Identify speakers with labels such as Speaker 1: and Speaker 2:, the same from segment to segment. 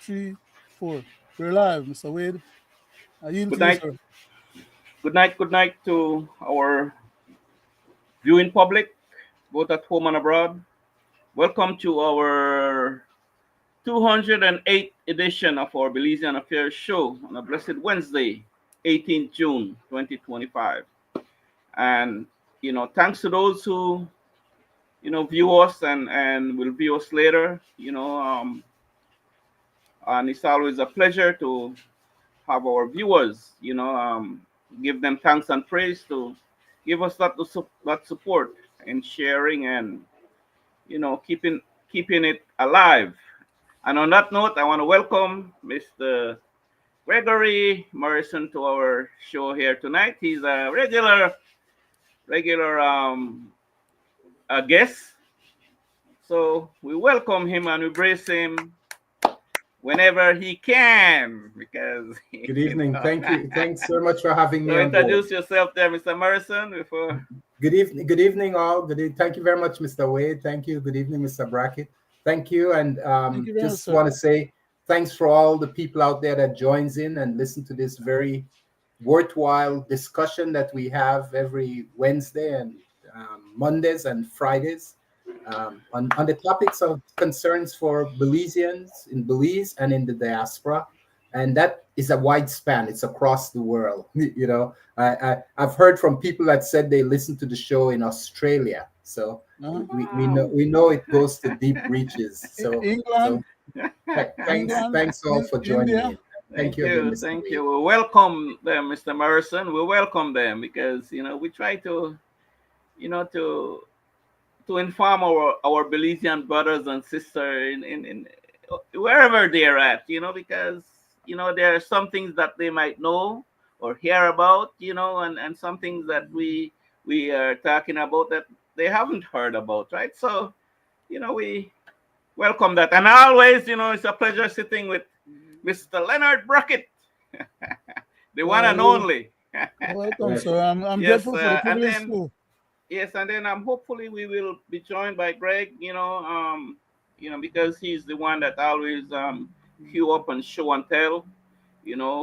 Speaker 1: three, four. We're live, Mr. Wade. I yield
Speaker 2: Good
Speaker 1: to you,
Speaker 2: night.
Speaker 1: sir.
Speaker 2: Good night to our viewing public, both at home and abroad. Welcome to our 208th edition of our Belizean Affairs show on a blessed Wednesday, 18th June 2025. And, thanks to those who, view us and will view us later, and it's always a pleasure to have our viewers, give them thanks and praise to give us that support in sharing and keeping it alive. And on that note, I want to welcome Mr. Gregory Morrison to our show here tonight. He's a regular guest, so we welcome him and we brace him whenever he can because
Speaker 3: Good evening. Thank you. Thanks so much for having me
Speaker 2: So
Speaker 3: on board.
Speaker 2: introduce yourself there, Mr. Morrison, before.
Speaker 3: Good evening. Good evening, all. Thank you very much, Mr. Wade. Thank you. Good evening, Mr. Brackett. Thank you. And
Speaker 1: Thank you very much,
Speaker 3: just
Speaker 1: sir.
Speaker 3: want to say thanks for all the people out there that joins in and listen to this very worthwhile discussion that we have every Wednesday and Mondays and Fridays on the topics of concerns for Belizeans in Belize and in the diaspora. And that is a wide span. It's across the world. I've heard from people that said they listen to the show in Australia. So
Speaker 1: Uh-huh.
Speaker 3: we know it goes to deep reaches. So
Speaker 1: England, England,
Speaker 3: thanks all for joining
Speaker 1: India.
Speaker 3: in. Thank you again, Mr.
Speaker 2: Thank
Speaker 3: Wade.
Speaker 2: you. We welcome them, Mr. Morrison. We welcome them because we try to you know to inform our Belizean brothers and sisters in wherever they're at, because there are some things that they might know or hear about, and some things that we are talking about that they haven't heard about, right? So, we welcome that. And always, it's a pleasure sitting with Mr. Leonard Brackett, the one and
Speaker 1: You
Speaker 2: only.
Speaker 1: welcome,
Speaker 3: Yes.
Speaker 1: sir. I'm
Speaker 2: Yes,
Speaker 1: grateful for the
Speaker 2: and
Speaker 1: privilege
Speaker 2: then
Speaker 1: too.
Speaker 2: yes, and then hopefully we will be joined by Greg, because he's the one that always queue up and show and tell,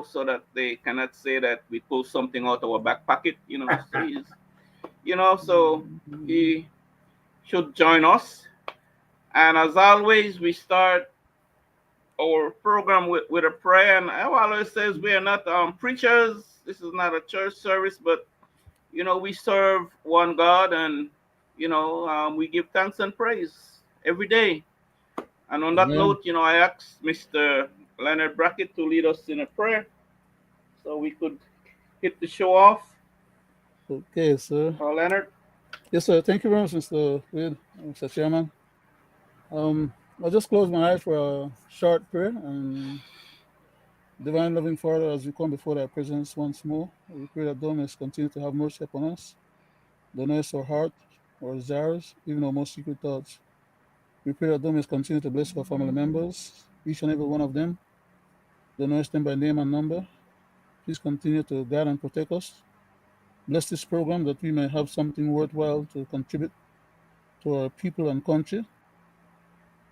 Speaker 2: so that they cannot say that we pull something out of our back pocket, So so he should join us. And as always, we start our program with a prayer. And I always says we are not preachers. This is not a church service, but we serve one God, and we give thanks and praise every day. And on that
Speaker 1: Amen.
Speaker 2: note, I asked Mr. Leonard Brackett to lead us in a prayer so we could hit the show off.
Speaker 1: Okay, sir.
Speaker 2: Leonard.
Speaker 1: Yes, sir. Thank you very much, Mr. Wade, Mr. Chairman. Um, I'll just close my eyes for a short prayer. And divine loving Father, as we come before thy presence once more, we pray that thou mayest continue to have mercy upon us, the knowest our heart, our desires, even our most secret thoughts. We pray that thou mayest continue to bless our family members, each and every one of them, the knowest them by name and number. Please continue to guide and protect us. Bless this program that we may have something worthwhile to contribute to our people and country.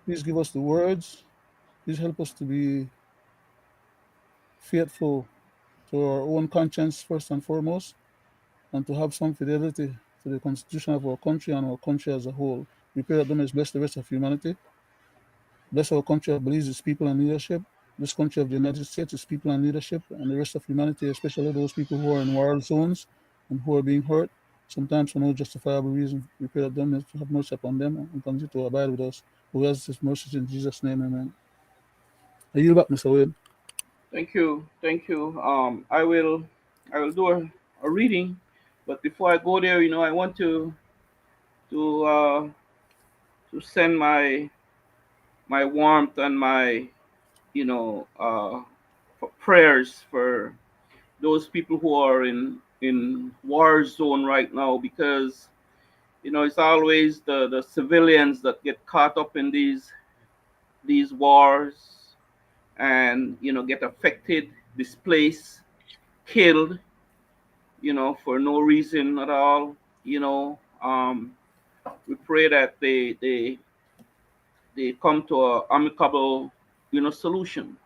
Speaker 1: Please give us the words. Please help us to be faithful to our own conscience first and foremost, and to have some fidelity to the constitution of our country and our country as a whole. We pray that thou mayest bless the rest of humanity. Bless our country of Belize, its people and leadership. This country of the United States, its people and leadership, and the rest of humanity, especially those people who are in war zones and who are being hurt, sometimes for no justifiable reason. We pray that thou mayest have mercy upon them and continue to abide with us. Who has this mercy in Jesus' name, amen. I yield back, Mr. Wade.
Speaker 2: Thank you. I will do a reading, but before I go there, I want to uh, to send my warmth and my prayers for those people who are in war zone right now, because it's always the civilians that get caught up in these wars and get affected, displaced, killed, for no reason at all. We pray that they come to a amicable solution.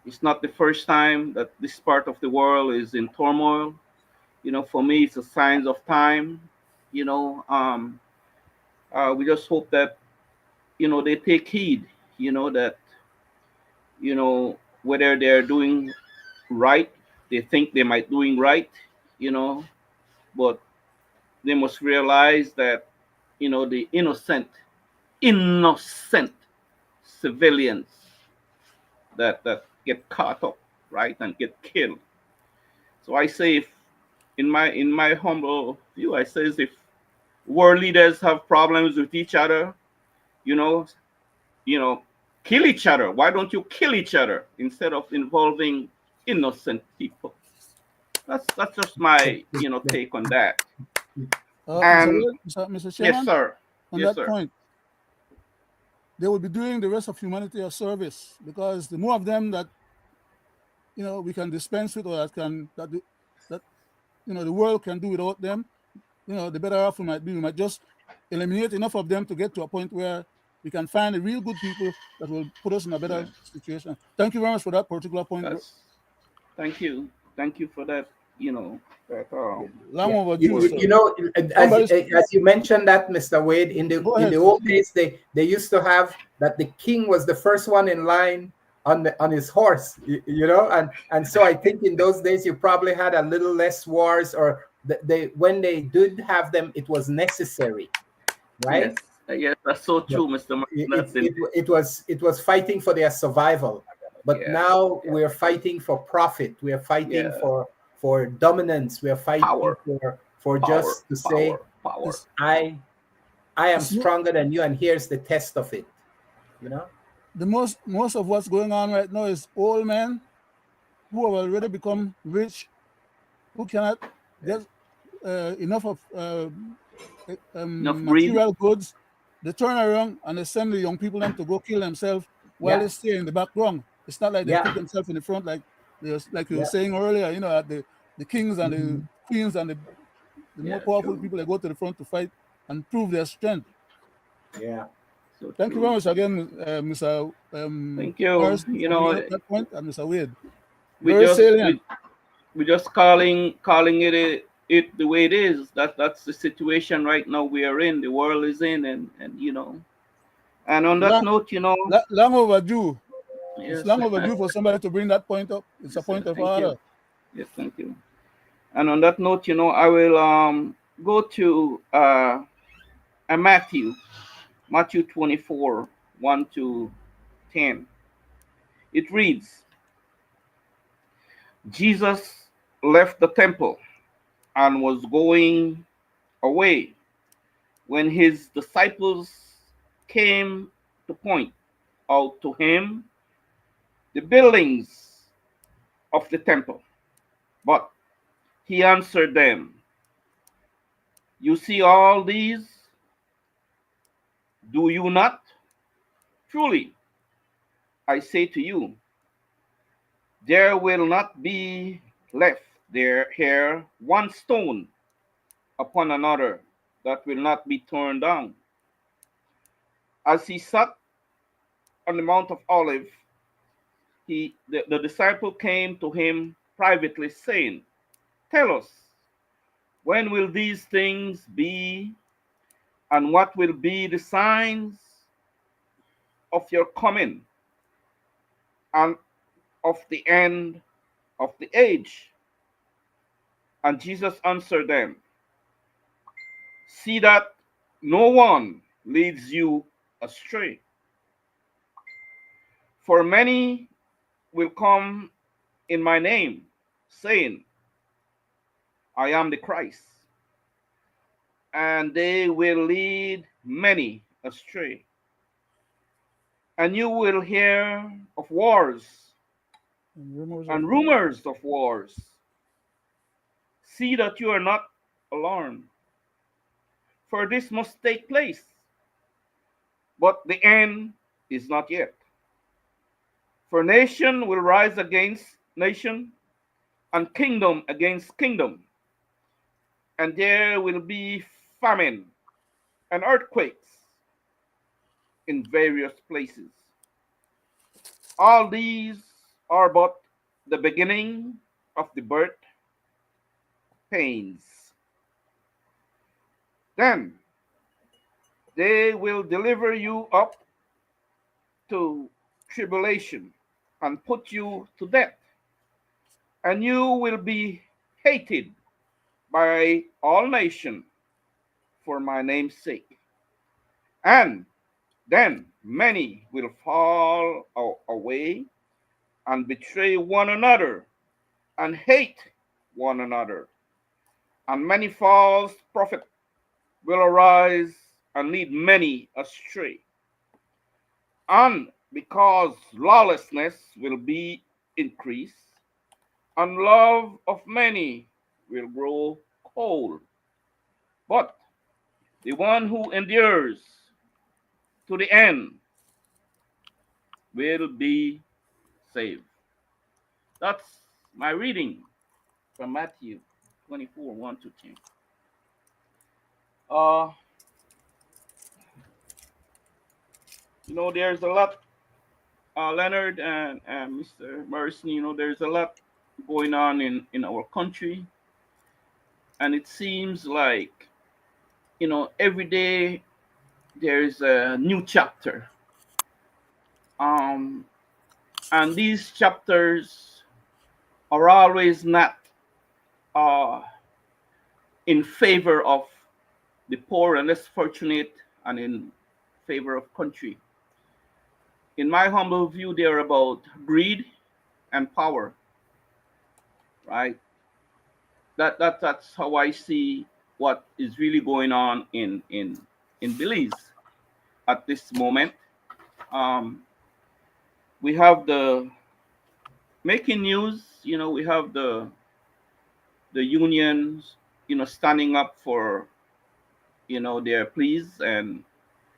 Speaker 2: It's not the first time that this part of the world is in turmoil. For me, it's a signs of time. You know, we just hope that they take heed. That whether they're doing right, they think they might doing right. You know, but they must realize that the innocent civilians that get caught up, right, and get killed. So I say, if in my humble view, I say, if world leaders have problems with each other, you know, you know, kill each other. Why don't you kill each other instead of involving innocent people? That's just my take on that.
Speaker 1: Mr.
Speaker 2: And
Speaker 1: Wade, Mr.
Speaker 2: yes,
Speaker 1: Chairman,
Speaker 2: sir.
Speaker 1: on
Speaker 2: Yes,
Speaker 1: that
Speaker 2: sir.
Speaker 1: point, they will be doing the rest of humanity a service, because the more of them that we can dispense with, or that the world can do without them, the better off we might be. We might just eliminate enough of them to get to a point where we can find the real good people that will put us in a better
Speaker 2: Yeah.
Speaker 1: situation. Thank you very much for that particular point.
Speaker 2: That's Thank you for that. That
Speaker 1: Long
Speaker 3: Yeah,
Speaker 1: overdue, sir.
Speaker 3: as
Speaker 1: Somebody,
Speaker 3: as you mentioned that, Mr. Wade, in the
Speaker 1: go
Speaker 3: in
Speaker 1: ahead,
Speaker 3: the
Speaker 1: sir.
Speaker 3: old days, they used to have that the king was the first one in line on his horse, and so I think in those days you probably had a little less wars, or they when they did have them, it was necessary, right?
Speaker 2: yes, yes, that's so
Speaker 3: But
Speaker 2: true, Mr. Martin.
Speaker 3: it,
Speaker 2: That's
Speaker 3: it,
Speaker 2: in
Speaker 3: it was fighting for their survival. But
Speaker 2: Yeah,
Speaker 3: now
Speaker 2: yeah,
Speaker 3: we're fighting for profit. We are fighting
Speaker 2: yeah.
Speaker 3: for dominance. We are fighting
Speaker 2: Power,
Speaker 3: for
Speaker 2: power,
Speaker 3: just to say,
Speaker 2: power, power.
Speaker 1: It's,
Speaker 3: I am
Speaker 1: it's mo-
Speaker 3: stronger than you, and here's the test of it. You know?
Speaker 1: the most of what's going on right now is old men who have already become rich, who cannot get enough of
Speaker 2: Enough breed.
Speaker 1: material goods. They turn around and they send the young people them to go kill themselves while
Speaker 3: Yeah,
Speaker 1: they stay in the background. It's not like they
Speaker 3: yeah,
Speaker 1: put themselves in the front, like you were
Speaker 3: yeah.
Speaker 1: saying earlier. At the kings and the
Speaker 3: Mhm.
Speaker 1: queens and the more
Speaker 2: Yeah,
Speaker 1: powerful
Speaker 2: true.
Speaker 1: people, they go to the front to fight and prove their strength.
Speaker 3: Yeah.
Speaker 2: So
Speaker 1: Thank you very
Speaker 2: true.
Speaker 1: much again, Mr.
Speaker 2: Thank you.
Speaker 1: Harrison, for bringing up that point, and Mr. Wade.
Speaker 2: We
Speaker 1: Very
Speaker 2: just
Speaker 1: salient.
Speaker 2: we just calling it the way it is. That's the situation right now we are in. The world is in, and. And on that
Speaker 1: Long,
Speaker 2: note,
Speaker 1: long overdue. It's
Speaker 2: yes,
Speaker 1: long overdue for somebody to bring that point up. It's a
Speaker 2: yes,
Speaker 1: point of
Speaker 2: thank you.
Speaker 1: order.
Speaker 2: Yes, thank you. And on that note, I will go to Matthew 24, 1 to 10. It reads, Jesus left the temple and was going away when his disciples came to point out to him the buildings of the temple. But he answered them, "You see all these, do you not? Truly, I say to you, there will not be left there here one stone upon another that will not be torn down." As he sat on the Mount of Olives, the disciple came to him privately, saying, "Tell us, when will these things be, and what will be the signs of your coming and of the end of the age?" And Jesus answered them, "See that no one leads you astray. For many will come in my name, saying, I am the Christ, and they will lead many astray. And you will hear of wars
Speaker 1: And rumors of
Speaker 2: and
Speaker 1: war.
Speaker 2: rumors of wars. See that you are not alarmed, for this must take place, but the end is not yet. For nation will rise against nation, and kingdom against kingdom, and there will be famine and earthquakes in various places. All these are but the beginning of the birth pains. Then they will deliver you up to tribulation and put you to death, and you will be hated by all nations for my name's sake. And then many will fall away and betray one another and hate one another. And many false prophets will arise and lead many astray. And because lawlessness will be increased, and love of many will grow cold. But the one who endures to the end will be saved. That's my reading from Matthew 24, 1 to 10. Uh, there's a lot, Leonard and Mr. Morrison, there's a lot going on in our country. And it seems like, every day there's a new chapter. Um, and these chapters are always not uh, in favor of the poor and less fortunate and in favor of country. In my humble view, they're about greed and power, right? That's how I see what is really going on in Belize at this moment. Um, we have the making news. We have the unions, standing up for their pleas and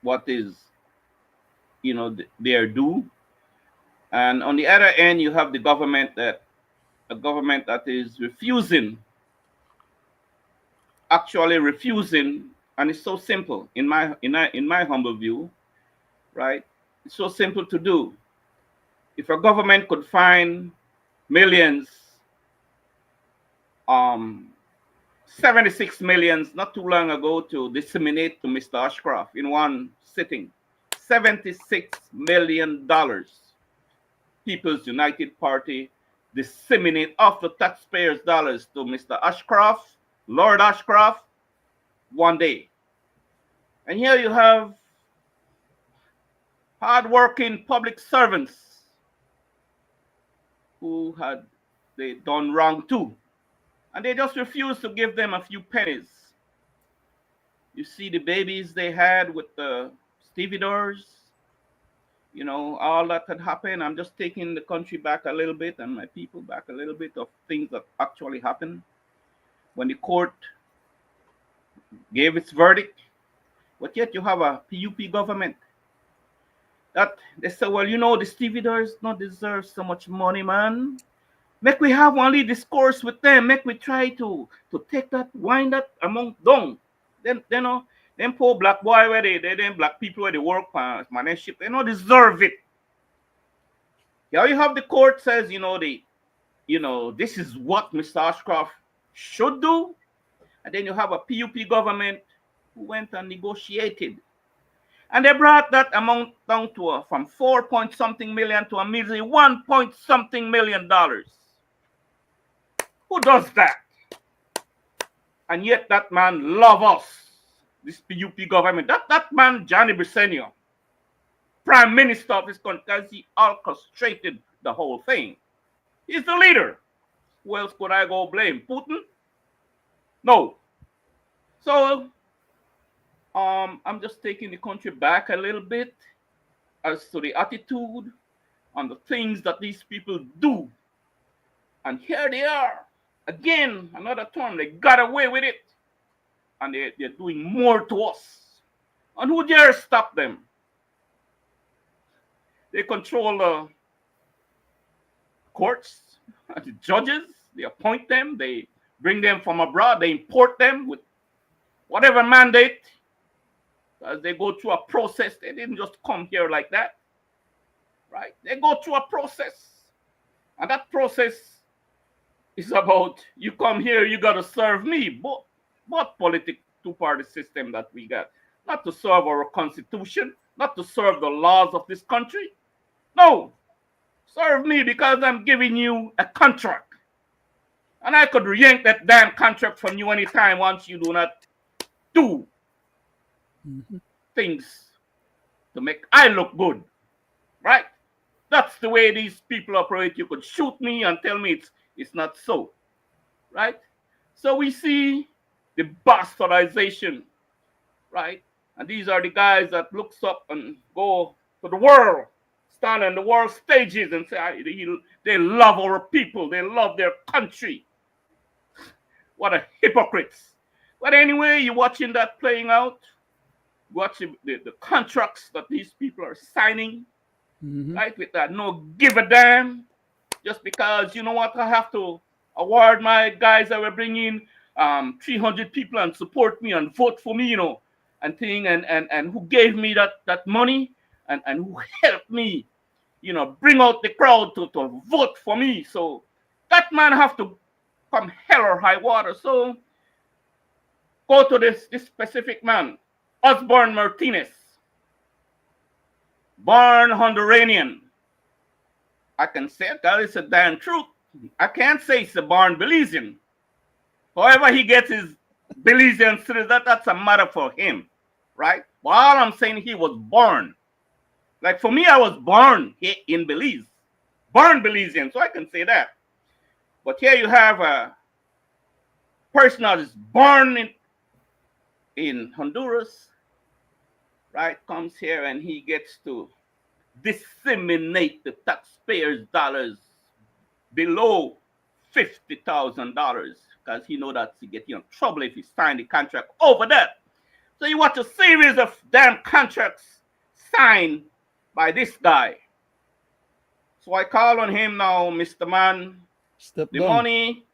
Speaker 2: what is their due. And on the other end, you have the government that a government that is actually refusing, and it's so simple in my humble view, right? It's so simple to do. If a government could find millions, 76 millions not too long ago to disseminate to Mr. Ashcroft in one sitting, $76 million. People's United Party disseminate off the taxpayers' dollars to Mr. Ashcroft, Lord Ashcroft, one day. And here you have hardworking public servants who had they done wrong too. And they just refused to give them a few pennies. You see the babies they had with the stevedores, all that had happened. I'm just taking the country back a little bit and my people back a little bit of things that actually happened when the court gave its verdict. But yet you have a PUP government that they say, well, the stevedores not deserve so much money, man. Make we have only discourse with them. Make we try to take that, wind that among them. Then them poor black boy where they them black people where they work manship, they don't deserve it. Here you have the court says, this is what Mr. Ashcroft should do. And then you have a PUP government who went and negotiated. And they brought that amount down to from 4 point something million to a measly 1 point something million dollars. Who does that? And yet that man love us, this PUP government. That man, Johnny Brisenio, Prime Minister of this country, because he orchestrated the whole thing. He's the leader. Who else could I go blame? Putin? No. So I'm just taking the country back a little bit as to the attitude and the things that these people do. And here they are. Again, another term, they got away with it. And they're doing more to us. And who dares stop them? They control the courts, the judges, they appoint them, they bring them from abroad, they import them with whatever mandate. As they go through a process, they didn't just come here like that. right? They go through a process, and that process is about you come here, you got to serve me. But political two-party system that we got, not to serve our constitution, not to serve the laws of this country. No, serve me because I'm giving you a contract. And I could yank that damn contract from you anytime once you do not do things to make I look good. Right? That's the way these people operate. You could shoot me and tell me it's not so. Right? So we see the bastardization, right? And these are the guys that looks up and go to the world, stand on the world stages and say they love our people, they love their country. What a hypocrites. But anyway, you're watching that playing out, watching the contracts that these people are signing, right? With that no give a damn, just because, you know what, I have to award my guys that were bringing 300 people and support me and vote for me, and thing, and who gave me that money and who helped me, bring out the crowd to vote for me. So that man have to come hell or high water. So go to this specific man, Osborne Martinez, born Honduranian. I can say that it's a damn truth. I can't say it's a born Belizean. However he gets his Belizean citizen, that's a matter for him, right? But all I'm saying, he was born. Like for me, I was born here in Belize. Born Belizean, so I can say that. But here you have a person that is born in Honduras, right? Comes here and he gets to disseminate the taxpayers' dollars below $50,000 because he know that he get in trouble if he sign the contract over that. So you watch a series of damn contracts signed by this guy. So I call on him now, Mr. Man.
Speaker 1: Step
Speaker 2: The
Speaker 1: down.
Speaker 2: money,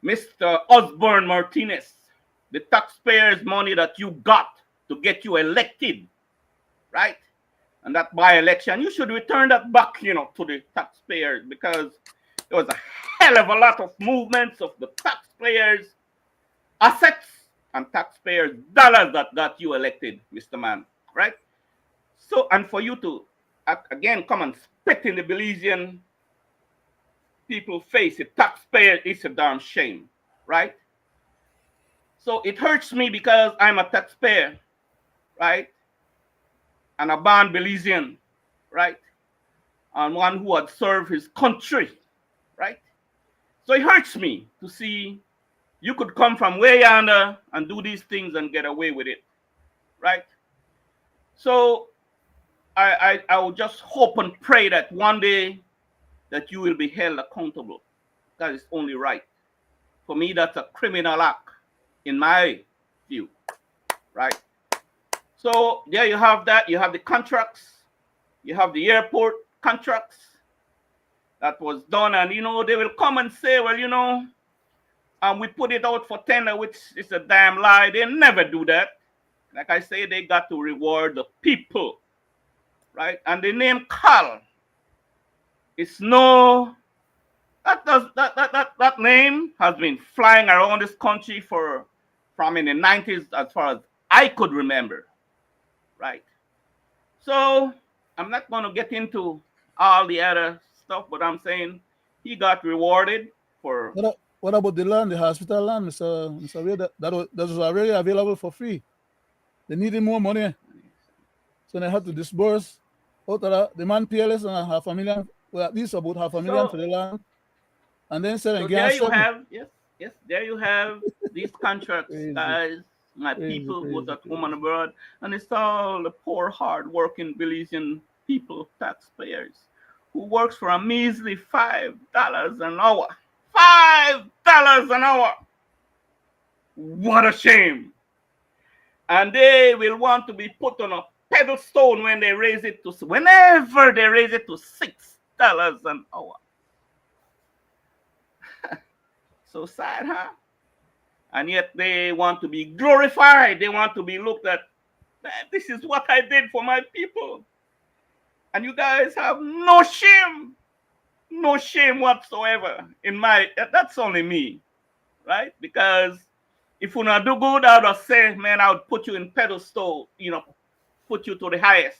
Speaker 2: Mr. Osborne Martinez, the taxpayers' money that you got to get you elected, right? And that by-election, you should return that back, to the taxpayers, because there was a hell of a lot of movements of the taxpayers' assets and taxpayers' dollars that got you elected, Mr. Man, right? So, and for you to, again, come and spit in the Belizean people face, the taxpayer, is a darn shame, right? So it hurts me because I'm a taxpayer, right? And a born Belizean, right? And one who had served his country, right? So it hurts me to see you could come from way yonder and do these things and get away with it, right? So I will just hope and pray that one day that you will be held accountable. That is only right. For me, that's a criminal act in my view, right? So there you have that. You have the contracts. You have the airport contracts that was done. And, they will come and say, well, we put it out for tender, which is a damn lie. They never do that. Like I say, they got to reward the people, right? And the name Carl is that name has been flying around this country from in the 90s as far as I could remember, right? So I'm not going to get into all the other stuff, but I'm saying he got rewarded for.
Speaker 1: What about the land, the hospital land, Mr. Ray? That was already available for free. They needed more money, so they had to disburse out of that. The man PLS and $500,000, well, at least about $500,000 for the land, and then said
Speaker 2: So
Speaker 1: again.
Speaker 2: there you have, yes, there you have these contracts,
Speaker 1: Crazy.
Speaker 2: guys. My people who at home and abroad, and it's all the poor, hard-working Belizean people, taxpayers, who works for a measly $5 an hour. $5 an hour. What a shame. And they will want to be put on a pedestal when they raise it to, whenever they raise it to $6 an hour. So sad, huh? And yet they want to be glorified. They want to be looked at. Man, this is what I did for my people. And you guys have no shame. No shame whatsoever. That's only me, right? Because if you not do good, I would say, man, I would put you in pedestal, put you to the highest.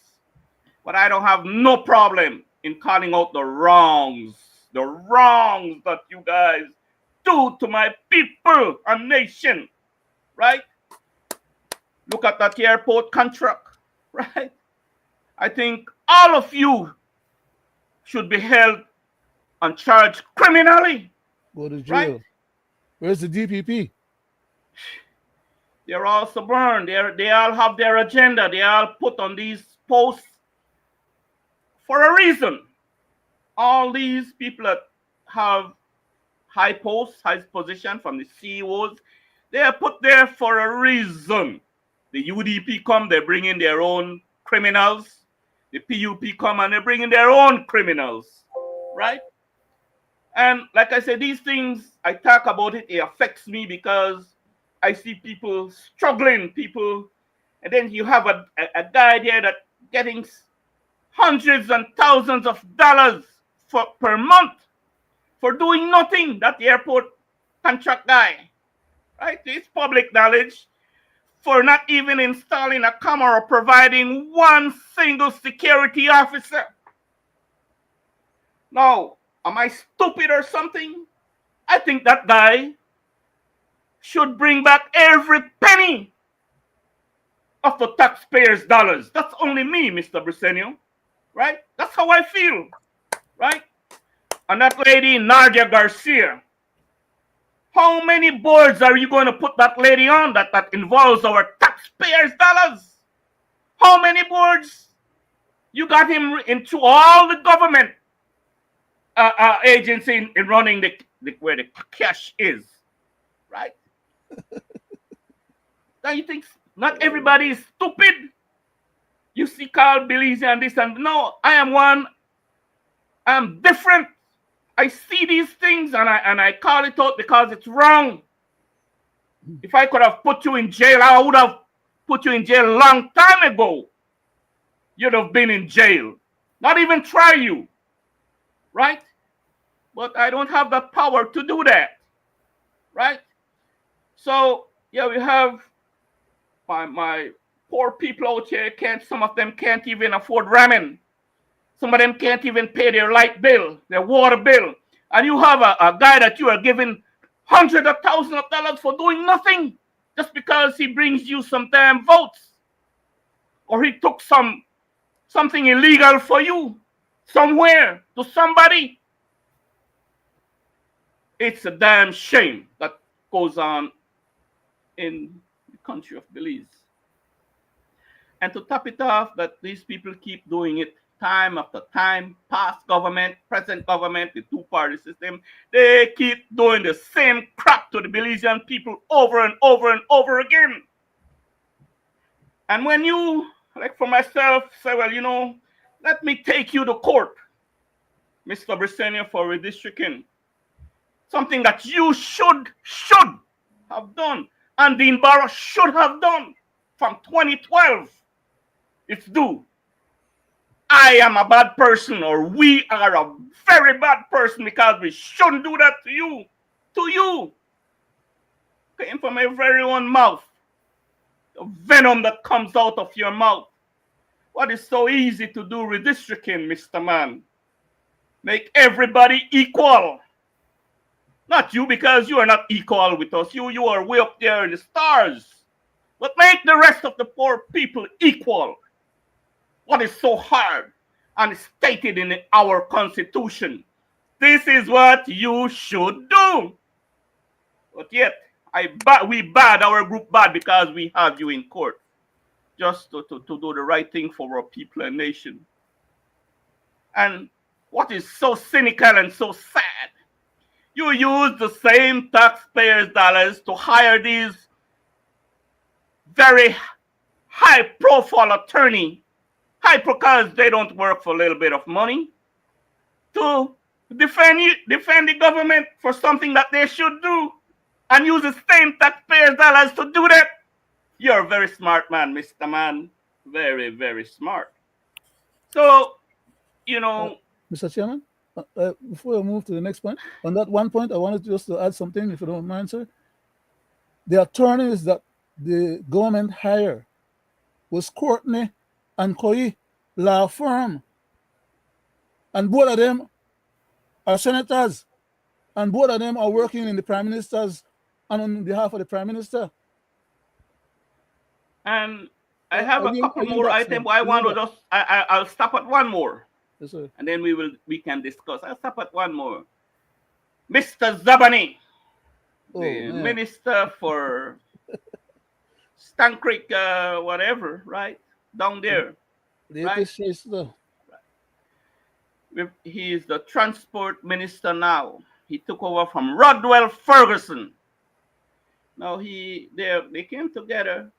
Speaker 2: But I don't have no problem in calling out the wrongs that you guys do to my people and nation, right? Look at that airport contract, right? I think all of you should be held and charged criminally,
Speaker 1: Go to
Speaker 2: right?
Speaker 1: jail. Where's the DPP?
Speaker 2: They're all suburban. They all have their agenda. They all put on these posts for a reason. All these people that have high posts, high position from the CEOs, they are put there for a reason. The UDP come, they bring in their own criminals. The PUP come and they bring in their own criminals, right? And like I said, these things, I talk about it, it affects me because I see people struggling, and then you have a guy there that getting hundreds and thousands of dollars per month for doing nothing. That airport contract guy, right? It's public knowledge for not even installing a camera or providing one single security officer. Now, am I stupid or something? I think that guy should bring back every penny of the taxpayers' dollars. That's only me, Mr. Brisenio, right? That's how I feel, right? And that lady, Nadia Garcia, how many boards are you going to put that lady on that involves our taxpayers' dollars? How many boards? You got him into all the government agency in running where the cash is, right? Don't you think not everybody is stupid? You see Carl Belizean and this and no, I am one. I'm different. I see these things and I call it out because it's wrong. If I could have put you in jail, I would have put you in jail a long time ago. You'd have been in jail. Not even try you. Right? But I don't have the power to do that. Right? So, yeah, we have my poor people out here. Some of them can't even afford ramen. Some of them can't even pay their light bill, their water bill. And you have a guy that you are giving hundreds of thousands of dollars for doing nothing just because he brings you some damn votes. Or he took something illegal for you somewhere to somebody. It's a damn shame that goes on in the country of Belize. And to top it off, that these people keep doing it time after time, past government, present government, the two-party system, they keep doing the same crap to the Belizean people over and over and over again. And when you, like for myself, say, well, let me take you to court, Mr. Brisenio, for redistricting, something that you should have done, and Dean Barrow should have done from 2012. It's due. I am a bad person, or we are a very bad person because we shouldn't do that to you. To you. Came from your very own mouth. The venom that comes out of your mouth. What is so easy to do redistricting, Mr. Man? Make everybody equal. Not you, because you are not equal with us. You are way up there in the stars. But make the rest of the poor people equal. What is so hard and stated in our constitution? This is what you should do. But yet, we bad, our group bad, because we have you in court. Just to do the right thing for our people and nation. And what is so cynical and so sad, you use the same taxpayers' dollars to hire these very high-profile attorney, because they don't work for a little bit of money, to defend the government for something that they should do, and use the same taxpayers' dollars to do that. You're a very smart man, Mr. Man. Very, very smart. So you know,
Speaker 1: Mr. Chairman, before I move to the next point, on that one point, I wanted just to add something, if you don't mind, sir. The attorneys that the government hired was Courtney and Coy law firm, and both of them are senators, and both of them are working in the prime minister's and on behalf of the prime minister.
Speaker 2: and I have a couple more
Speaker 1: back,
Speaker 2: items.
Speaker 1: sir.
Speaker 2: I want to just I'll stop at one more,
Speaker 1: Yes, sir.
Speaker 2: and then we can discuss. I'll stop at one more. Mr. Zabani, the minister for Stan Creek, whatever, right down there. Right? He is the transport minister now. He took over from Rodwell Ferguson. Now they came together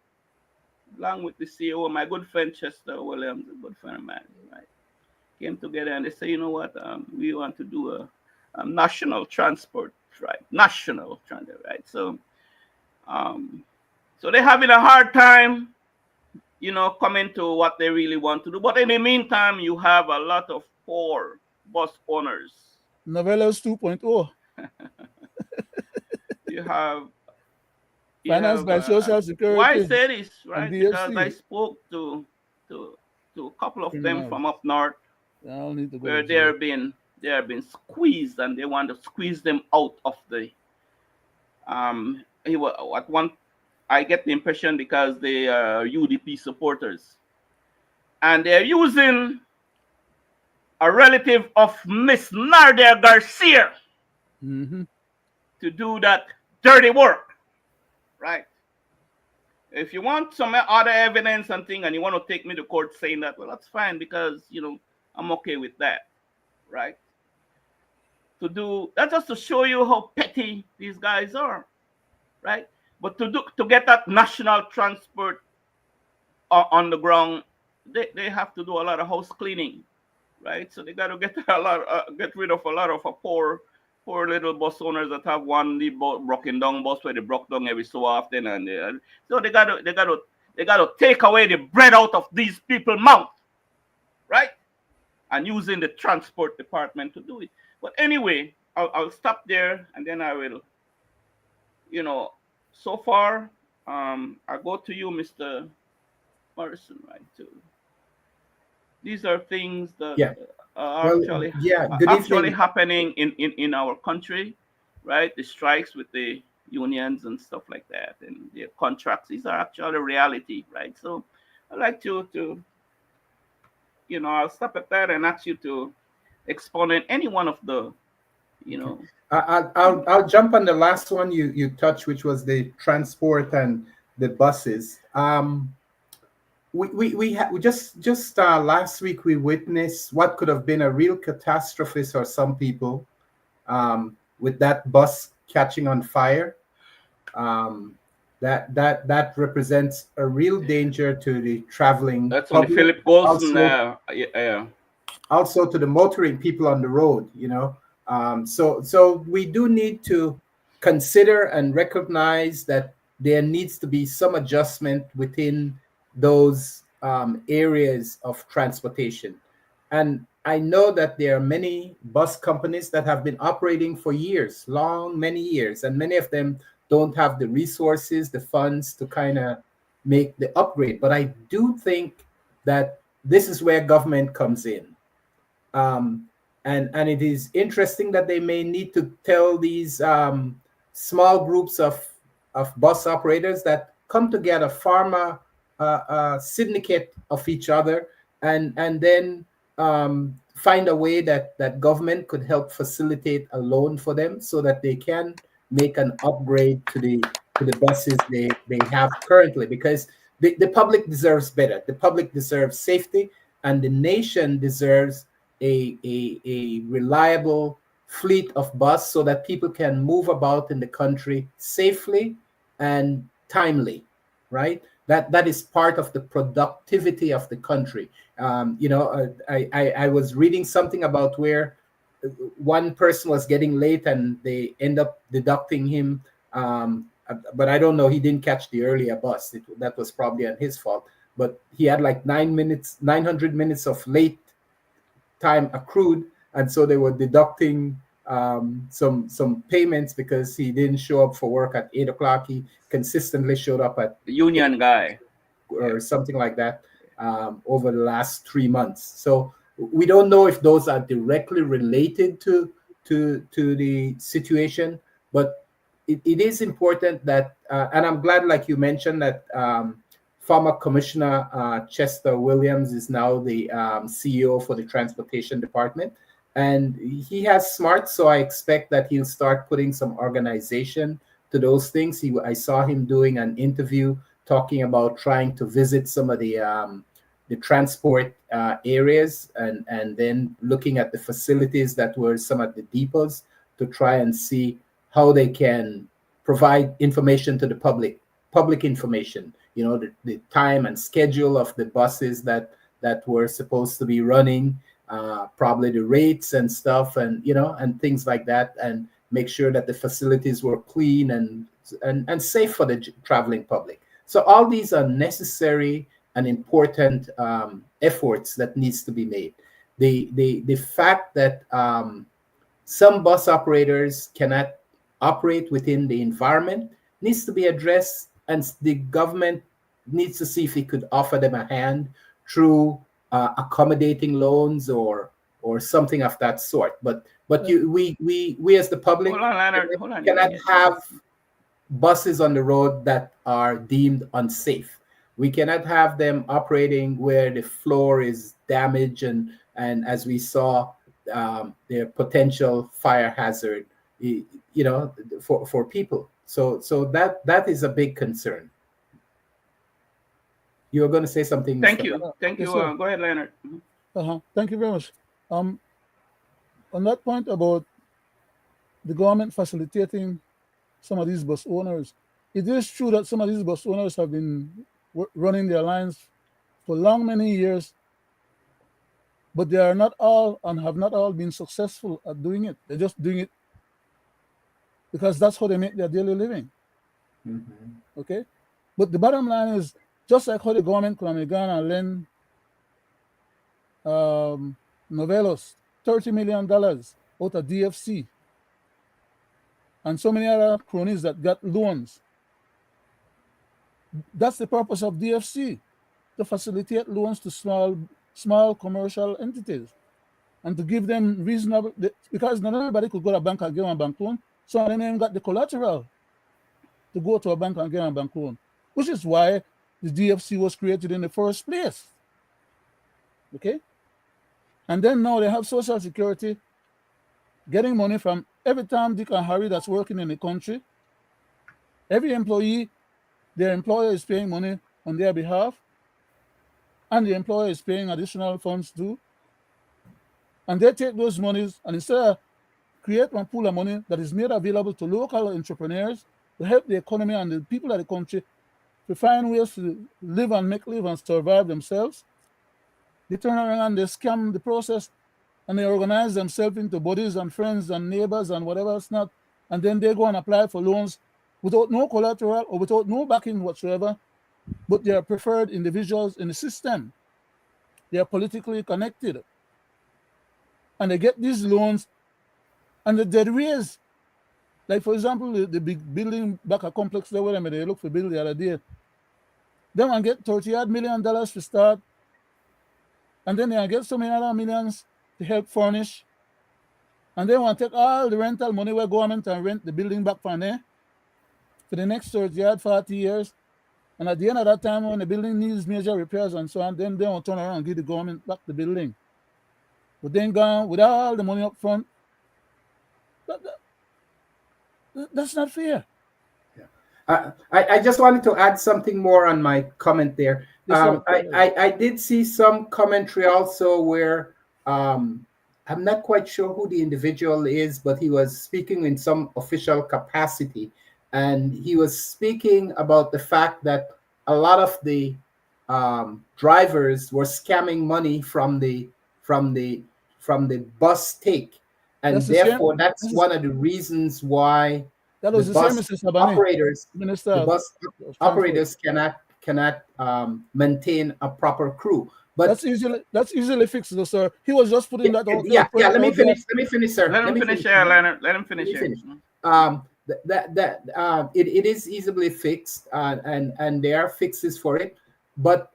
Speaker 2: along with the CEO, my good friend Chester Williams, a good friend of mine, right? Came together and they say, you know what, we want to do a national transport, right? National transport, right? So, so they're having a hard time, you know, coming to what they really want to do. But in the meantime, you have a lot of poor bus owners.
Speaker 1: Novellas 2.0.
Speaker 2: You have
Speaker 1: financed by Social Security.
Speaker 2: Why I say this, right? Because I spoke to a couple of them from up north, where they are being squeezed, and they want to squeeze them out of the. At one, I get the impression because they are UDP supporters, and they're using a relative of Miss Nardia Garcia to do that dirty work. Right. If you want some other evidence and thing, and you want to take me to court saying that, well, that's fine, because you know I'm okay with that, right? To do that's just to show you how petty these guys are, right? But to get that national transport on the ground, they have to do a lot of house cleaning, right? So they got to get get rid of a lot of poor little bus owners that have one broken down bus where they broke down every so often, and so they got to take away the bread out of these people's mouth, right? And using the transport department to do it. But anyway, I'll stop there, and then I will, you know, so far, I go to you, Mr. Morrison, right? Too. These are things that are actually happening in our country, right? The strikes with the unions and stuff like that, and the contracts. These are actually reality, right? So I'd like to you know, I'll stop at that and ask you to exponent any one of the, you know.
Speaker 3: I'll jump on the last one you touched, which was the transport and the buses. We just last week we witnessed what could have been a real catastrophe for some people, with that bus catching on fire. That represents a real danger to the traveling.
Speaker 2: That's on the Philip Golson.
Speaker 3: Also to the motoring people on the road, you know. So we do need to consider and recognize that there needs to be some adjustment within those areas of transportation. And I know that there are many bus companies that have been operating for years, many years, and many of them don't have the resources, the funds to kind of make the upgrade. But I do think that this is where government comes in. And it is interesting that they may need to tell these small groups of bus operators that come together, form a syndicate of each other, and then find a way that government could help facilitate a loan for them so that they can make an upgrade to the buses they have currently, because the public deserves better. The public deserves safety, and the nation deserves a reliable fleet of bus so that people can move about in the country safely and timely, right? That is part of the productivity of the country. I was reading something about where one person was getting late and they end up deducting him, but I don't know, he didn't catch the earlier bus. That was probably on his fault, but he had like 900 minutes of late time accrued, and so they were deducting some payments because he didn't show up for work at 8 o'clock. He consistently showed up at
Speaker 2: The union guy.
Speaker 3: or something like that over the last 3 months. So we don't know if those are directly related to the situation, but it is important that, and I'm glad, like you mentioned, that former Commissioner Chester Williams is now the CEO for the Transportation Department, and he has smarts. So I expect that he'll start putting some organization to those things. I saw him doing an interview talking about trying to visit some of the transport areas, and then looking at the facilities that were some of the depots to try and see how they can provide information to the public information, the time and schedule of the buses that were supposed to be running, probably the rates and stuff, and things like that, and make sure that the facilities were clean and safe for the traveling public. So all these are necessary and important efforts that needs to be made. The fact that some bus operators cannot operate within the environment needs to be addressed, and the government needs to see if it could offer them a hand through accommodating loans or something of that sort. But we as the public
Speaker 2: Hold on, Leonard. Hold on.
Speaker 3: cannot have buses on the road that are deemed unsafe. We cannot have them operating where the floor is damaged and as we saw, their potential fire hazard, for people. So that is a big concern. You're going to say something.
Speaker 2: Thank
Speaker 3: Mr.
Speaker 2: you. Thank you.
Speaker 1: Yes,
Speaker 2: Go ahead, Leonard.
Speaker 1: Thank you very much. On that point about the government facilitating some of these bus owners, it is true that some of these bus owners have been running their lines for many years, but they are not all and have not all been successful at doing it. They're just doing it because that's how they make their daily living.
Speaker 3: Mm-hmm.
Speaker 1: Okay? But the bottom line is, just like how the government could have gone and lend Novelos $30 million out of DFC and so many other cronies that got loans. That's the purpose of DFC, to facilitate loans to small commercial entities and to give them reasonable, because not everybody could go to a bank and get a bank loan. Some of them even got the collateral to go to a bank and get a bank loan, which is why the DFC was created in the first place. Okay? And then now they have Social Security getting money from every Tom, Dick, and Harry that's working in the country. Every employee, their employer is paying money on their behalf, and the employer is paying additional funds too. And they take those monies and instead of create one pool of money that is made available to local entrepreneurs to help the economy and the people of the country to find ways to live and survive themselves, they turn around and they scam the process and they organize themselves into buddies and friends and neighbors and whatever else not. And then they go and apply for loans without no collateral or without no backing whatsoever, but they are preferred individuals in the system. They are politically connected. And they get these loans and the dead raise. Like, for example, the big building back a complex there where they look for build the other day. They want to get $30 million to start. And then they get so many other millions to help furnish. And they want to take all the rental money where government and rent the building back from there for the next 40 years. And at the end of that time, when the building needs major repairs and so on, then they will turn around and give the government back the building. But then gone with all the money up front. That's not fair.
Speaker 3: Yeah. I just wanted to add something more on my comment there.
Speaker 1: Yes,
Speaker 3: I did see some commentary also where I'm not quite sure who the individual is, but he was speaking in some official capacity. And he was speaking about the fact that a lot of the drivers were scamming money from the bus take, and therefore that's one of the reasons why
Speaker 1: that was
Speaker 3: the
Speaker 1: the
Speaker 3: bus
Speaker 1: same, Mr. Sabani,
Speaker 3: operators,
Speaker 1: Minister
Speaker 3: the bus operators cannot maintain a proper crew. But
Speaker 1: That's easily fixed, though, sir. He was just putting that out there,
Speaker 3: yeah.
Speaker 1: putting it
Speaker 3: Let me
Speaker 1: out there.
Speaker 3: finish. Let me finish, sir.
Speaker 2: Let
Speaker 3: Let
Speaker 2: him
Speaker 3: me
Speaker 2: finish
Speaker 3: finish.
Speaker 2: here, Leonard. Let him
Speaker 3: Let
Speaker 2: finish
Speaker 3: me
Speaker 2: here.
Speaker 3: finish. It is easily fixed, and there are fixes for it. But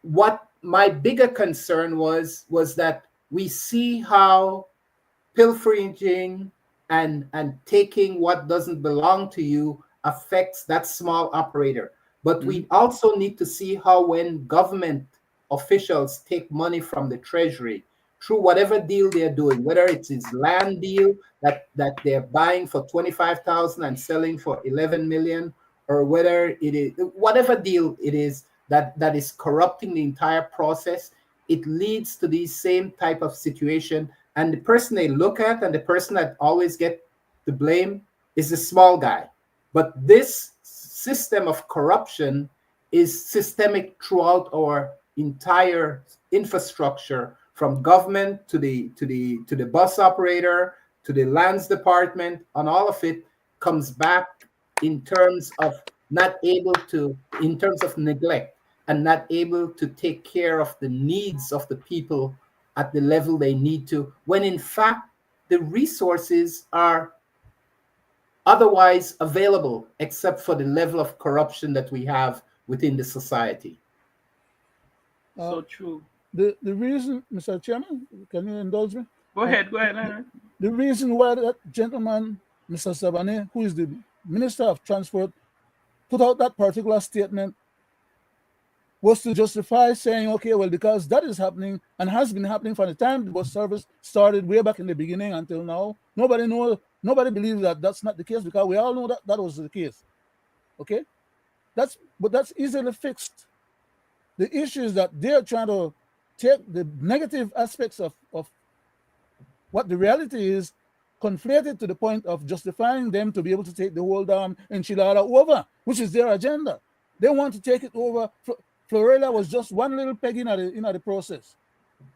Speaker 3: what my bigger concern was that we see how pilfering and taking what doesn't belong to you affects that small operator. But we also need to see how when government officials take money from the treasury through whatever deal they're doing, whether it's his land deal that they're buying for 25,000 and selling for 11 million, or whether it is whatever deal it is that is corrupting the entire process, it leads to these same type of situation. And the person they look at and the person that always get the blame is the small guy. But this system of corruption is systemic throughout our entire infrastructure, from government to the bus operator to the lands department, and all of it comes back in terms of not able to, in terms of neglect, and not able to take care of the needs of the people at the level they need to, when in fact the resources are otherwise available, except for the level of corruption that we have within the society.
Speaker 1: Uh,
Speaker 2: So true.
Speaker 1: the reason, Mr. Chairman, can you indulge me?
Speaker 2: Go
Speaker 1: Uh,
Speaker 2: ahead, Leonard.
Speaker 1: the reason why that gentleman, Mr. Sabane, who is the Minister of Transport, put out that particular statement was to justify saying, okay, well, because that is happening and has been happening from the time the bus service started way back in the beginning until now. Nobody believes that that's not the case, because we all know that that was the case. Okay, but that's easily fixed. The issue is that they're trying to take the negative aspects of what the reality is, conflate it to the point of justifying them to be able to take the whole damn enchilada over, which is their agenda. They want to take it over. Florida was just one little peg in the process.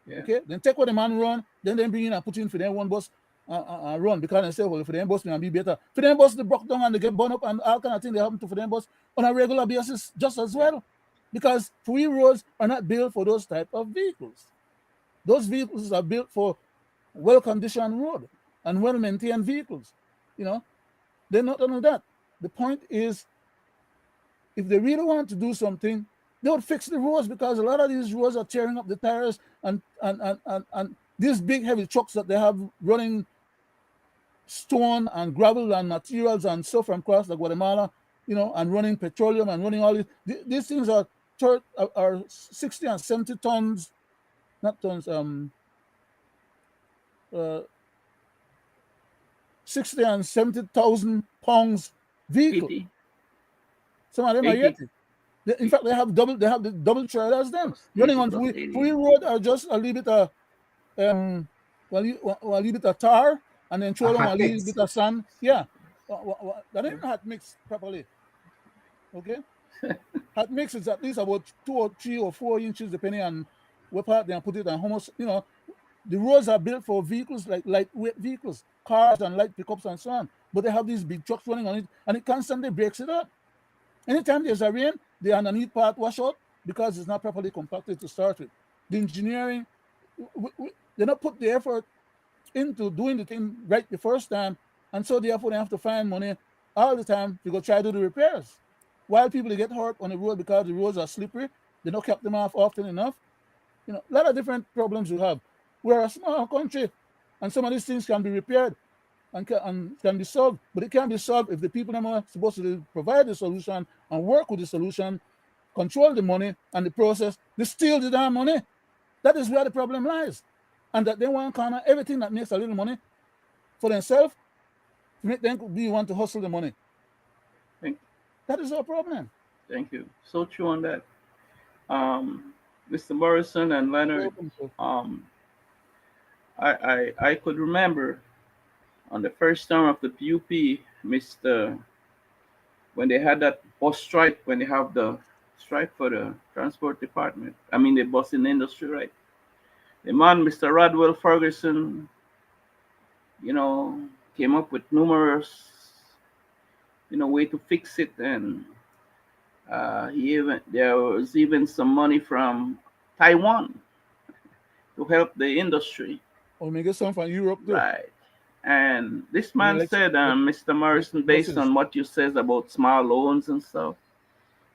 Speaker 2: Yeah.
Speaker 1: Okay, then take what the man run, then they bring in and put in for them one bus run, because they say, well, for them bus may be better. For them bus, they broke down and they get burned up and all kind of things they happen to for them bus on a regular basis just as well, because free roads are not built for those type of vehicles. Those vehicles are built for well-conditioned road and well-maintained vehicles. They're not only that. The point is, if they really want to do something, they would fix the roads, because a lot of these roads are tearing up the tires, and these big heavy trucks that they have running stone and gravel and materials and stuff from across the Guatemala, and running petroleum and running all these things are 60 and 70 tons, not tons, uh, 60 and 70,000 pounds vehicle.
Speaker 2: 80.
Speaker 1: Some of them are
Speaker 2: 80.
Speaker 1: 80. In fact, they have the double trailers then
Speaker 2: Plus
Speaker 1: running
Speaker 2: 80
Speaker 1: on
Speaker 2: plus
Speaker 1: free
Speaker 2: 80.
Speaker 1: road, are just a little bit of a little bit of tar, and then throw
Speaker 3: A
Speaker 1: them a
Speaker 3: hot
Speaker 1: little
Speaker 3: mix.
Speaker 1: bit of sand. Yeah, that ain't hot mix properly. Okay, hot mix is at least about 2 or 3 or 4 inches, depending on what part they put it and how much. The roads are built for vehicles, like lightweight vehicles, cars and light pickups and so on. But they have these big trucks running on it, and it constantly breaks it up. Anytime there's a rain, the underneath part wash out, because it's not properly compacted to start with. The engineering, they not put the effort into doing the thing right the first time, and so therefore they have to find money all the time to go try to do the repairs. While people get hurt on the road because the roads are slippery, they don't cap them off often enough. A lot of different problems we have. We're a small country, and some of these things can be repaired and can be solved, but it can't be solved if the people that are supposed to provide the solution and work with the solution, control the money and the process, they steal the damn money. That is where the problem lies. And that they want to corner everything that makes a little money for themselves, to make them want to hustle the money.
Speaker 2: Thank,
Speaker 1: That is our problem.
Speaker 2: thank you. So true on that. Mr. Morrison and Leonard,
Speaker 1: Welcome, sir.
Speaker 2: um, I could remember on the first term of the PUP, Mr. when they had that bus strike, when they have the strike for the transport department, I mean the busing industry, right? The man, Mr. Rodwell Ferguson, you know, came up with numerous, way to fix it, and there was even some money from Taiwan to help the industry.
Speaker 1: Or maybe some from Europe too.
Speaker 2: Right. And this
Speaker 1: The
Speaker 2: man said, Mr. Morrison,
Speaker 1: electric
Speaker 2: based
Speaker 1: buses.
Speaker 2: on what you says about small loans and stuff,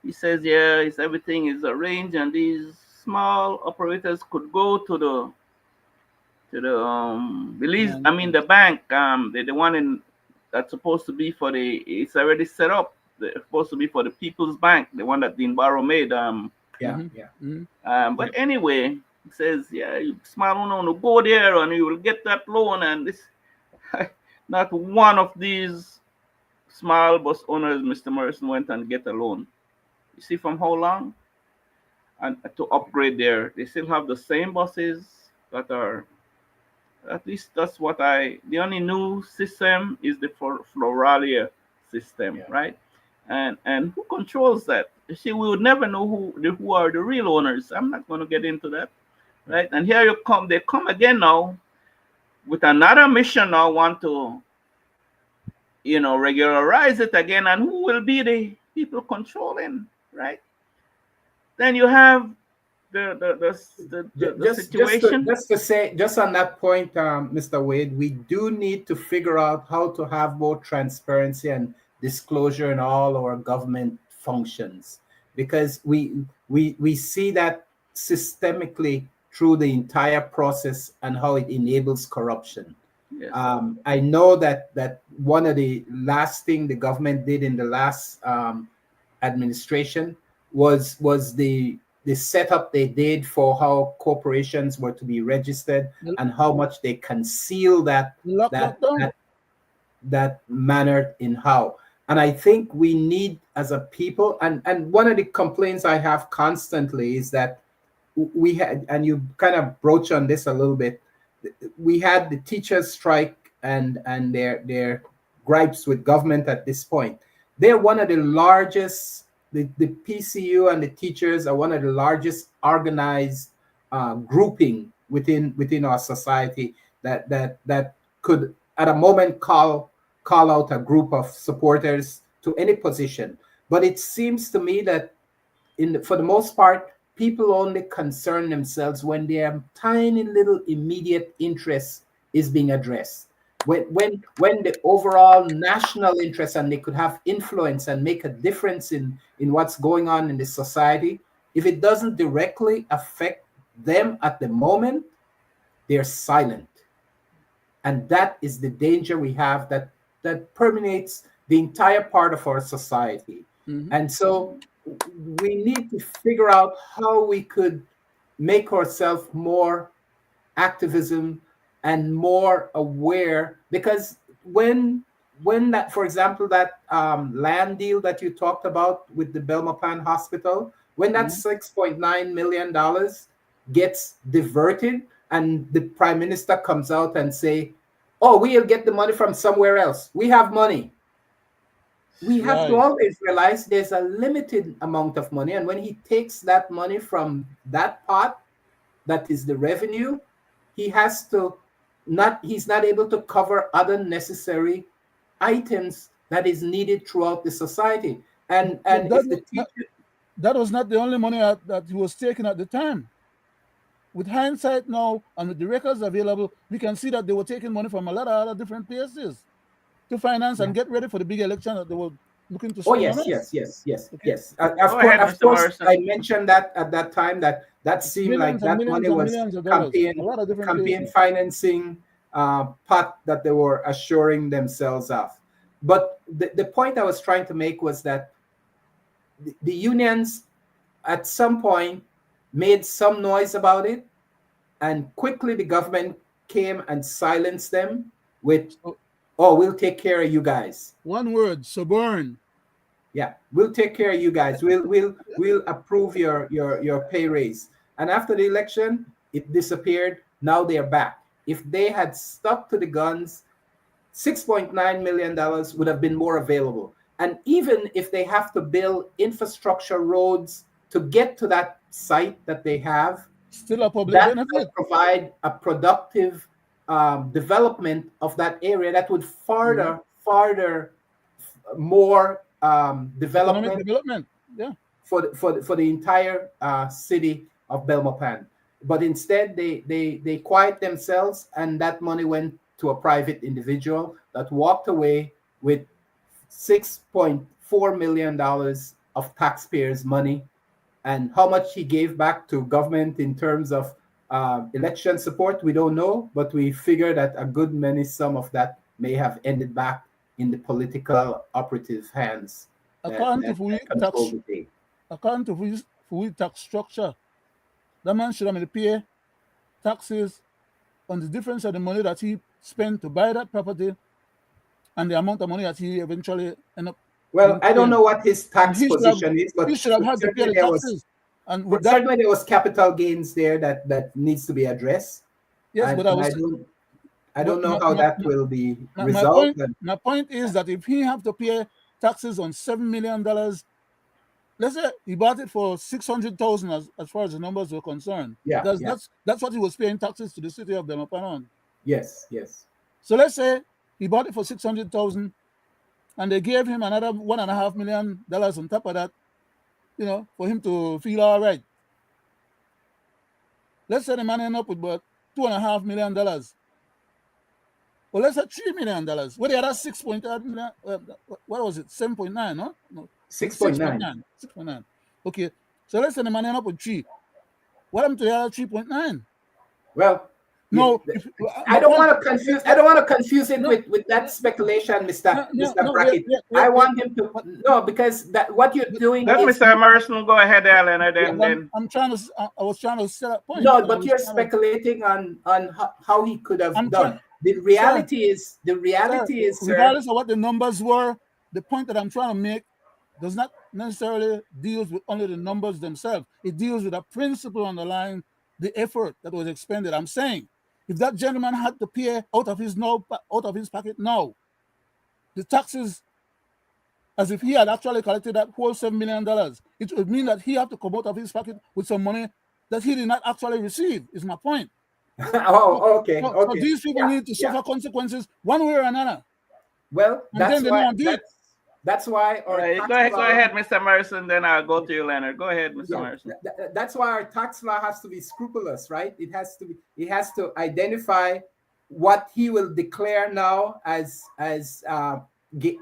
Speaker 2: he says, yeah, everything is arranged, and these small operators could go to the Belize.
Speaker 1: Man,
Speaker 2: I mean, the bank, the one in that's supposed to be for the. It's already set up. It's supposed to be for the People's Bank, the one that the Enviro made.
Speaker 3: Yeah,
Speaker 1: mhm,
Speaker 3: yeah,
Speaker 1: mhm.
Speaker 2: But
Speaker 3: yeah.
Speaker 2: anyway, it says, yeah, you small loan, to go there and you will get that loan. And this, not one of these small bus owners, Mr. Morrison, went and get a loan. You see from how long? And to upgrade there, they still have the same buses that are. At least that's what I. The only new system is the Floralia system,
Speaker 3: Yeah.
Speaker 2: right? And who controls that? You see, we would never know who are the real owners. I'm not going to get into that, right? And here you come. They come again now with another mission. Now want to regularize it again, and who will be the people controlling, right? Then you have the situation.
Speaker 3: Just to say, just on that point, Mr. Wade, we do need to figure out how to have more transparency and disclosure in all our government functions, because we see that systemically through the entire process and how it enables corruption.
Speaker 2: Yes.
Speaker 3: I know that one of the last thing the government did in the last administration was the setup they did for how corporations were to be registered
Speaker 1: The,
Speaker 3: and how much they conceal that
Speaker 1: the lock
Speaker 3: that
Speaker 1: lockdown.
Speaker 3: that that manner in how. And I think we need as a people, and one of the complaints I have constantly is that we had, and you kind of broach on this a little bit, we had the teachers strike and their gripes with government at this point. They're one of the largest, the PCU and the teachers are one of the largest organized grouping within our society that could at a moment call out a group of supporters to any position. But it seems to me that for the most part, people only concern themselves when their tiny little immediate interest is being addressed. When the overall national interest and they could have influence and make a difference in what's going on in the society, if it doesn't directly affect them at the moment, they're silent. And that is the danger we have that permeates the entire part of our society.
Speaker 1: Mhm.
Speaker 3: And so we need to figure out how we could make ourselves more activism and more aware, because when that, for example, that land deal that you talked about with the Belmopan Hospital, when that
Speaker 1: Mhm.
Speaker 3: $6.9 million gets diverted and the prime minister comes out and say, oh, we'll get the money from somewhere else, we have money, we have to
Speaker 1: Right.
Speaker 3: always realize there's a limited amount of money. And when he takes that money from that pot, that is the revenue, he has to he's not able to cover other necessary items that is needed throughout the society.
Speaker 1: But
Speaker 3: And if the
Speaker 1: that
Speaker 3: teacher,
Speaker 1: that was not the only money that he was taking at the time. With hindsight now and with the records available, we can see that they were taking money from a lot of other different places to finance
Speaker 3: yeah.
Speaker 1: and get ready for the big election that they were looking to
Speaker 3: Oh
Speaker 1: swing on
Speaker 3: yes,
Speaker 1: us.
Speaker 3: yes, yes, yes,
Speaker 1: Okay,
Speaker 3: yes.
Speaker 2: Go ahead,
Speaker 3: Of
Speaker 2: Mr.
Speaker 3: course,
Speaker 2: Morrison.
Speaker 3: I mentioned that at that time that
Speaker 1: it's
Speaker 3: seemed like
Speaker 1: millions and
Speaker 3: that
Speaker 1: millions
Speaker 3: money
Speaker 1: and
Speaker 3: was
Speaker 1: millions of dollars, a lot of different
Speaker 3: campaign
Speaker 1: places.
Speaker 3: financing pot that they were assuring themselves of. But the point I was trying to make was that the unions at some point made some noise about it, and quickly the government came and silenced them with,
Speaker 1: So
Speaker 3: "Oh, we'll take care of you guys.
Speaker 1: one word, suborn.
Speaker 3: Yeah, we'll take care of you guys. We'll approve your pay raise." And after the election, it disappeared. Now they're back. If they had stuck to the guns, $6.9 million would have been more available. And even if they have to build infrastructure roads to get to that site that they have,
Speaker 1: Still a public
Speaker 3: that will
Speaker 1: benefit.
Speaker 3: provide a productive development of that area that would
Speaker 1: Mhm.
Speaker 3: further more
Speaker 1: Economic
Speaker 3: development
Speaker 1: development. Yeah.
Speaker 3: for the entire city of Belmopan. But instead, they quiet themselves, and that money went to a private individual that walked away with $6.4 million of taxpayers' money. And how much he gave back to government in terms of election support, we don't know, but we figure that a good many some of that may have ended back in the political operative hands
Speaker 1: According to
Speaker 3: that control the day.
Speaker 1: according to Fui tax structure, that man should have pay taxes on the difference of the money that he spent to buy that property and the amount of money that he eventually end up.
Speaker 3: Well, I don't know what his
Speaker 1: And
Speaker 3: tax position is, but
Speaker 1: he should have had to pay
Speaker 3: certainly
Speaker 1: the taxes. And with that,
Speaker 3: certainly there was capital gains there that needs to be addressed.
Speaker 1: yes,
Speaker 3: And,
Speaker 1: but
Speaker 3: I don't know how that will be resolved.
Speaker 1: My point is that if he have to pay taxes on $7 million, let's say he bought it for 600,000 as far as the numbers were concerned.
Speaker 3: Yeah,
Speaker 1: Because
Speaker 3: yeah.
Speaker 1: that's what he was paying taxes to the city of Belmopan on.
Speaker 3: Yes, yes.
Speaker 1: So let's say he bought it for 600,000 and they gave him another $1.5 million on top of that, for him to feel all right. Let's say the man end up with about $2.5 million. Well, let's say $3 million. Well, the other 6.8 million, what was it? 7.9, no?
Speaker 3: 6.9.
Speaker 1: 6.9. Okay. So let's say the man end up with 3. What happened to the other 3.9?
Speaker 3: Well,
Speaker 1: no,
Speaker 3: I don't want to confuse it with that speculation, Mr. Brackett. I want him to because that what you're doing.
Speaker 2: Let Mr. Emerson go ahead, Alan, and then
Speaker 1: I was trying to set up point.
Speaker 3: No, but you're speculating on how he could have done. The reality is,
Speaker 1: regardless of what the numbers were, the point that I'm trying to make does not necessarily deals with only the numbers themselves. It deals with a principle underlying the effort that was expended. I'm saying, if that gentleman had to pay out of his pocket now, the taxes, as if he had actually collected that whole $7 million, it would mean that he had to come out of his pocket with some money that he did not actually receive. Is my point.
Speaker 3: Oh, okay.
Speaker 1: So these people need to suffer consequences one way or another.
Speaker 3: Well, that's why.
Speaker 2: Go ahead, Mr. Emerson. Then I'll go to you, Leonard. Go ahead, Mr. Emerson.
Speaker 3: That's why our tax law has to be scrupulous, right? It has to identify what he will declare now as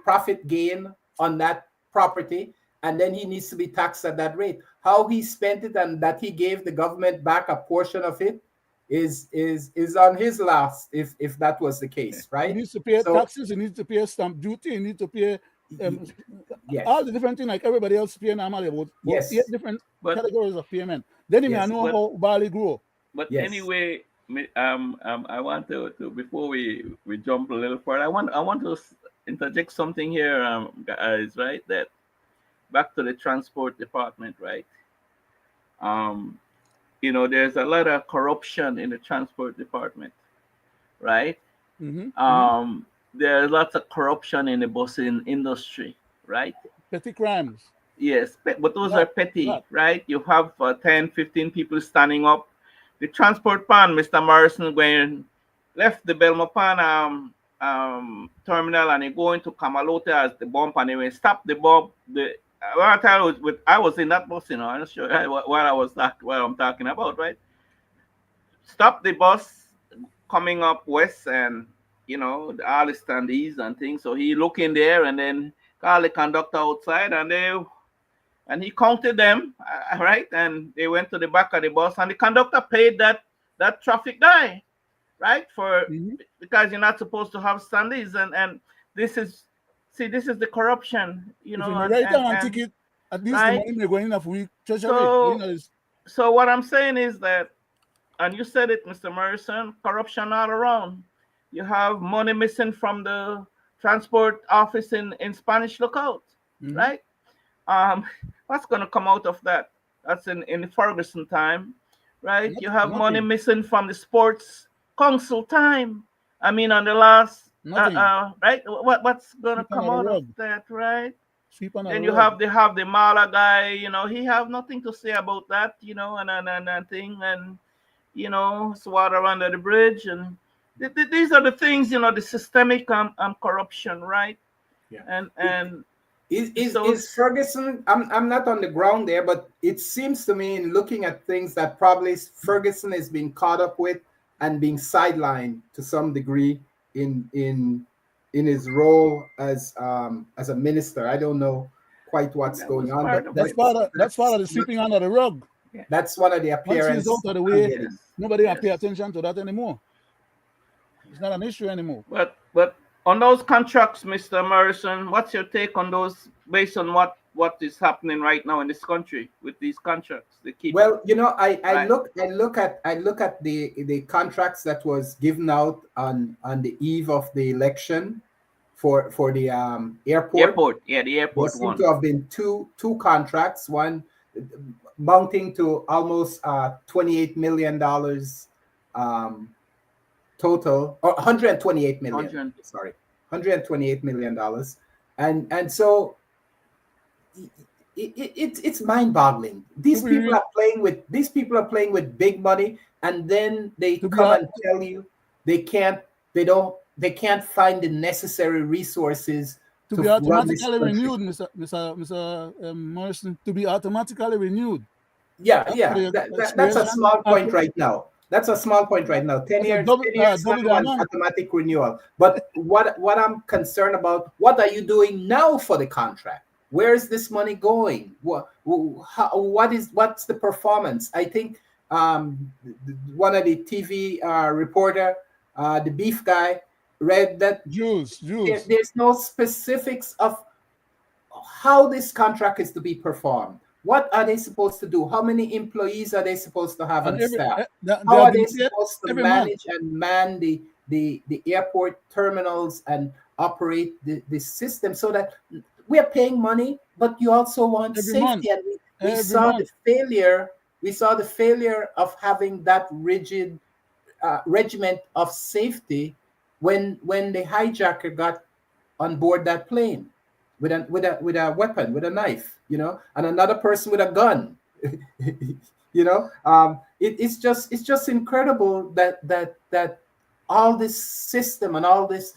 Speaker 3: profit gain on that property, and then he needs to be taxed at that rate. How he spent it and that he gave the government back a portion of it is on his loss if that was the case, right?
Speaker 1: He needs to pay taxes, he needs to pay stamp duty, he needs to pay all the different things like everybody else pay normally about 8 different categories of payment. Then he may know how barley grow.
Speaker 2: But anyway, I want to before we jump a little further, I want to interject something here, guys, right? That back to the transport department, right? There's a lot of corruption in the transport department, right?
Speaker 1: Mm-hmm.
Speaker 2: There's lots of corruption in the busing industry, right?
Speaker 1: Petty crimes.
Speaker 2: Yes, but those are petty, right? You have 10, 15 people standing up. The transport pan, Mr. Morrison, when left the Belmopan terminal and he going to Kamalota as the bump, and he went stop the bump. I was in that bus, I'm not sure what I'm talking about, right? Stop the bus coming up west, and all the standees and things. So he look in there and then call the conductor outside, and he counted them, right? And they went to the back of the bus, and the conductor paid that traffic guy, right? Because you're not supposed to have standees, and this is the corruption,
Speaker 1: If you write down a ticket, at least the money may go in for week treasury.
Speaker 2: So what I'm saying is that, and you said it, Mr. Morrison, corruption all around. You have money missing from the transport office in Spanish Lookout, right? What's going to come out of that? That's in Ferguson time, right? You have money missing from the sports council time. I mean, on the last, right? What's going to come out of that, right? Then you have the Mala guy, he have nothing to say about that, and thing, and it's water under the bridge, and these are the things, the systemic corruption, right? Yeah. And
Speaker 3: Is Ferguson? I'm not on the ground there, but it seems to me in looking at things that probably Ferguson is being caught up with and being sidelined to some degree in his role as a minister. I don't know quite what's going on, but
Speaker 1: that's part of the sweeping under the rug.
Speaker 3: That's one of the
Speaker 1: Once he's
Speaker 3: appearances.
Speaker 1: out of the way, nobody will pay attention to that anymore. It's not an issue anymore.
Speaker 2: But on those contracts, Mr. Morrison, what's your take on those based on what is happening right now in this country with these contracts? They keep
Speaker 3: Well, I look at the contracts that was given out on the eve of the election for the airport.
Speaker 2: Yeah, the airport
Speaker 3: There seem
Speaker 2: one.
Speaker 3: to have been two contracts, one mounting to almost $28 million total, or 128 million. Sorry, $128 million, and so it's mind-boggling. These people are playing with big money, and then they come and tell you they can't find the necessary resources
Speaker 1: to be automatically renewed, Mr. Morrison, to be automatically renewed.
Speaker 3: Yeah. That's a small point right now. That's a small point right now. 10 years, 10 years now, automatic renewal. But what I'm concerned about, what are you doing now for the contract? Where is this money going? What's the performance? I think one of the TV reporter, the beef guy, read that there's no specifics of how this contract is to be performed. What are they supposed to do? How many employees are they supposed to have on staff? How are they supposed to manage and man the airport terminals and operate the system so that we are paying money, but you also want safety? And we saw the failure. We saw the failure of having that rigid regiment of safety when the hijacker got on board that plane with a weapon, with a knife, and another person with a gun. It's just incredible that all this system and all this.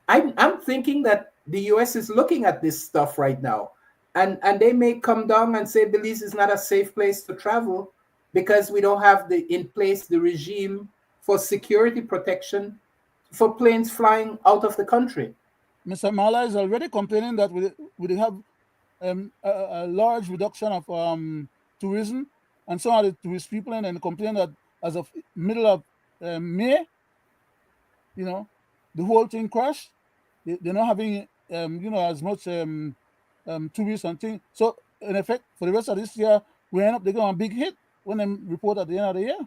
Speaker 3: I'm thinking that the US is looking at this stuff right now, and they may come down and say Belize is not a safe place to travel because we don't have in place the regime for security protection for planes flying out of the country.
Speaker 1: Mr. Mala is already complaining that we have a large reduction of tourism, and some of the tourist people and complain that as of middle of May, the whole thing crashed. They're not having as much tourists and things. So in effect, for the rest of this year, they're going a big hit when they report at the end of the year.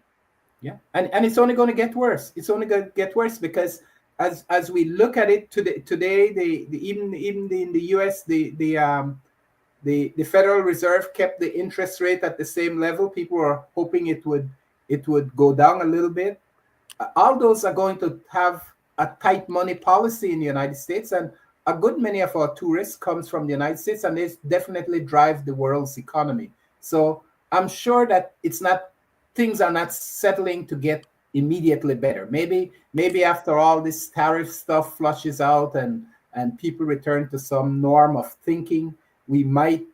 Speaker 3: Yeah, and it's only going to get worse. It's only going to get worse because as we look at it today, even in the US, the Federal Reserve kept the interest rate at the same level. People are hoping it would go down a little bit. All those are going to have a tight money policy in the United States, and a good many of our tourists comes from the United States, and they definitely drive the world's economy. So I'm sure that things are not settling to get immediately better. Maybe after all this tariff stuff flushes out and people return to some norm of thinking, we might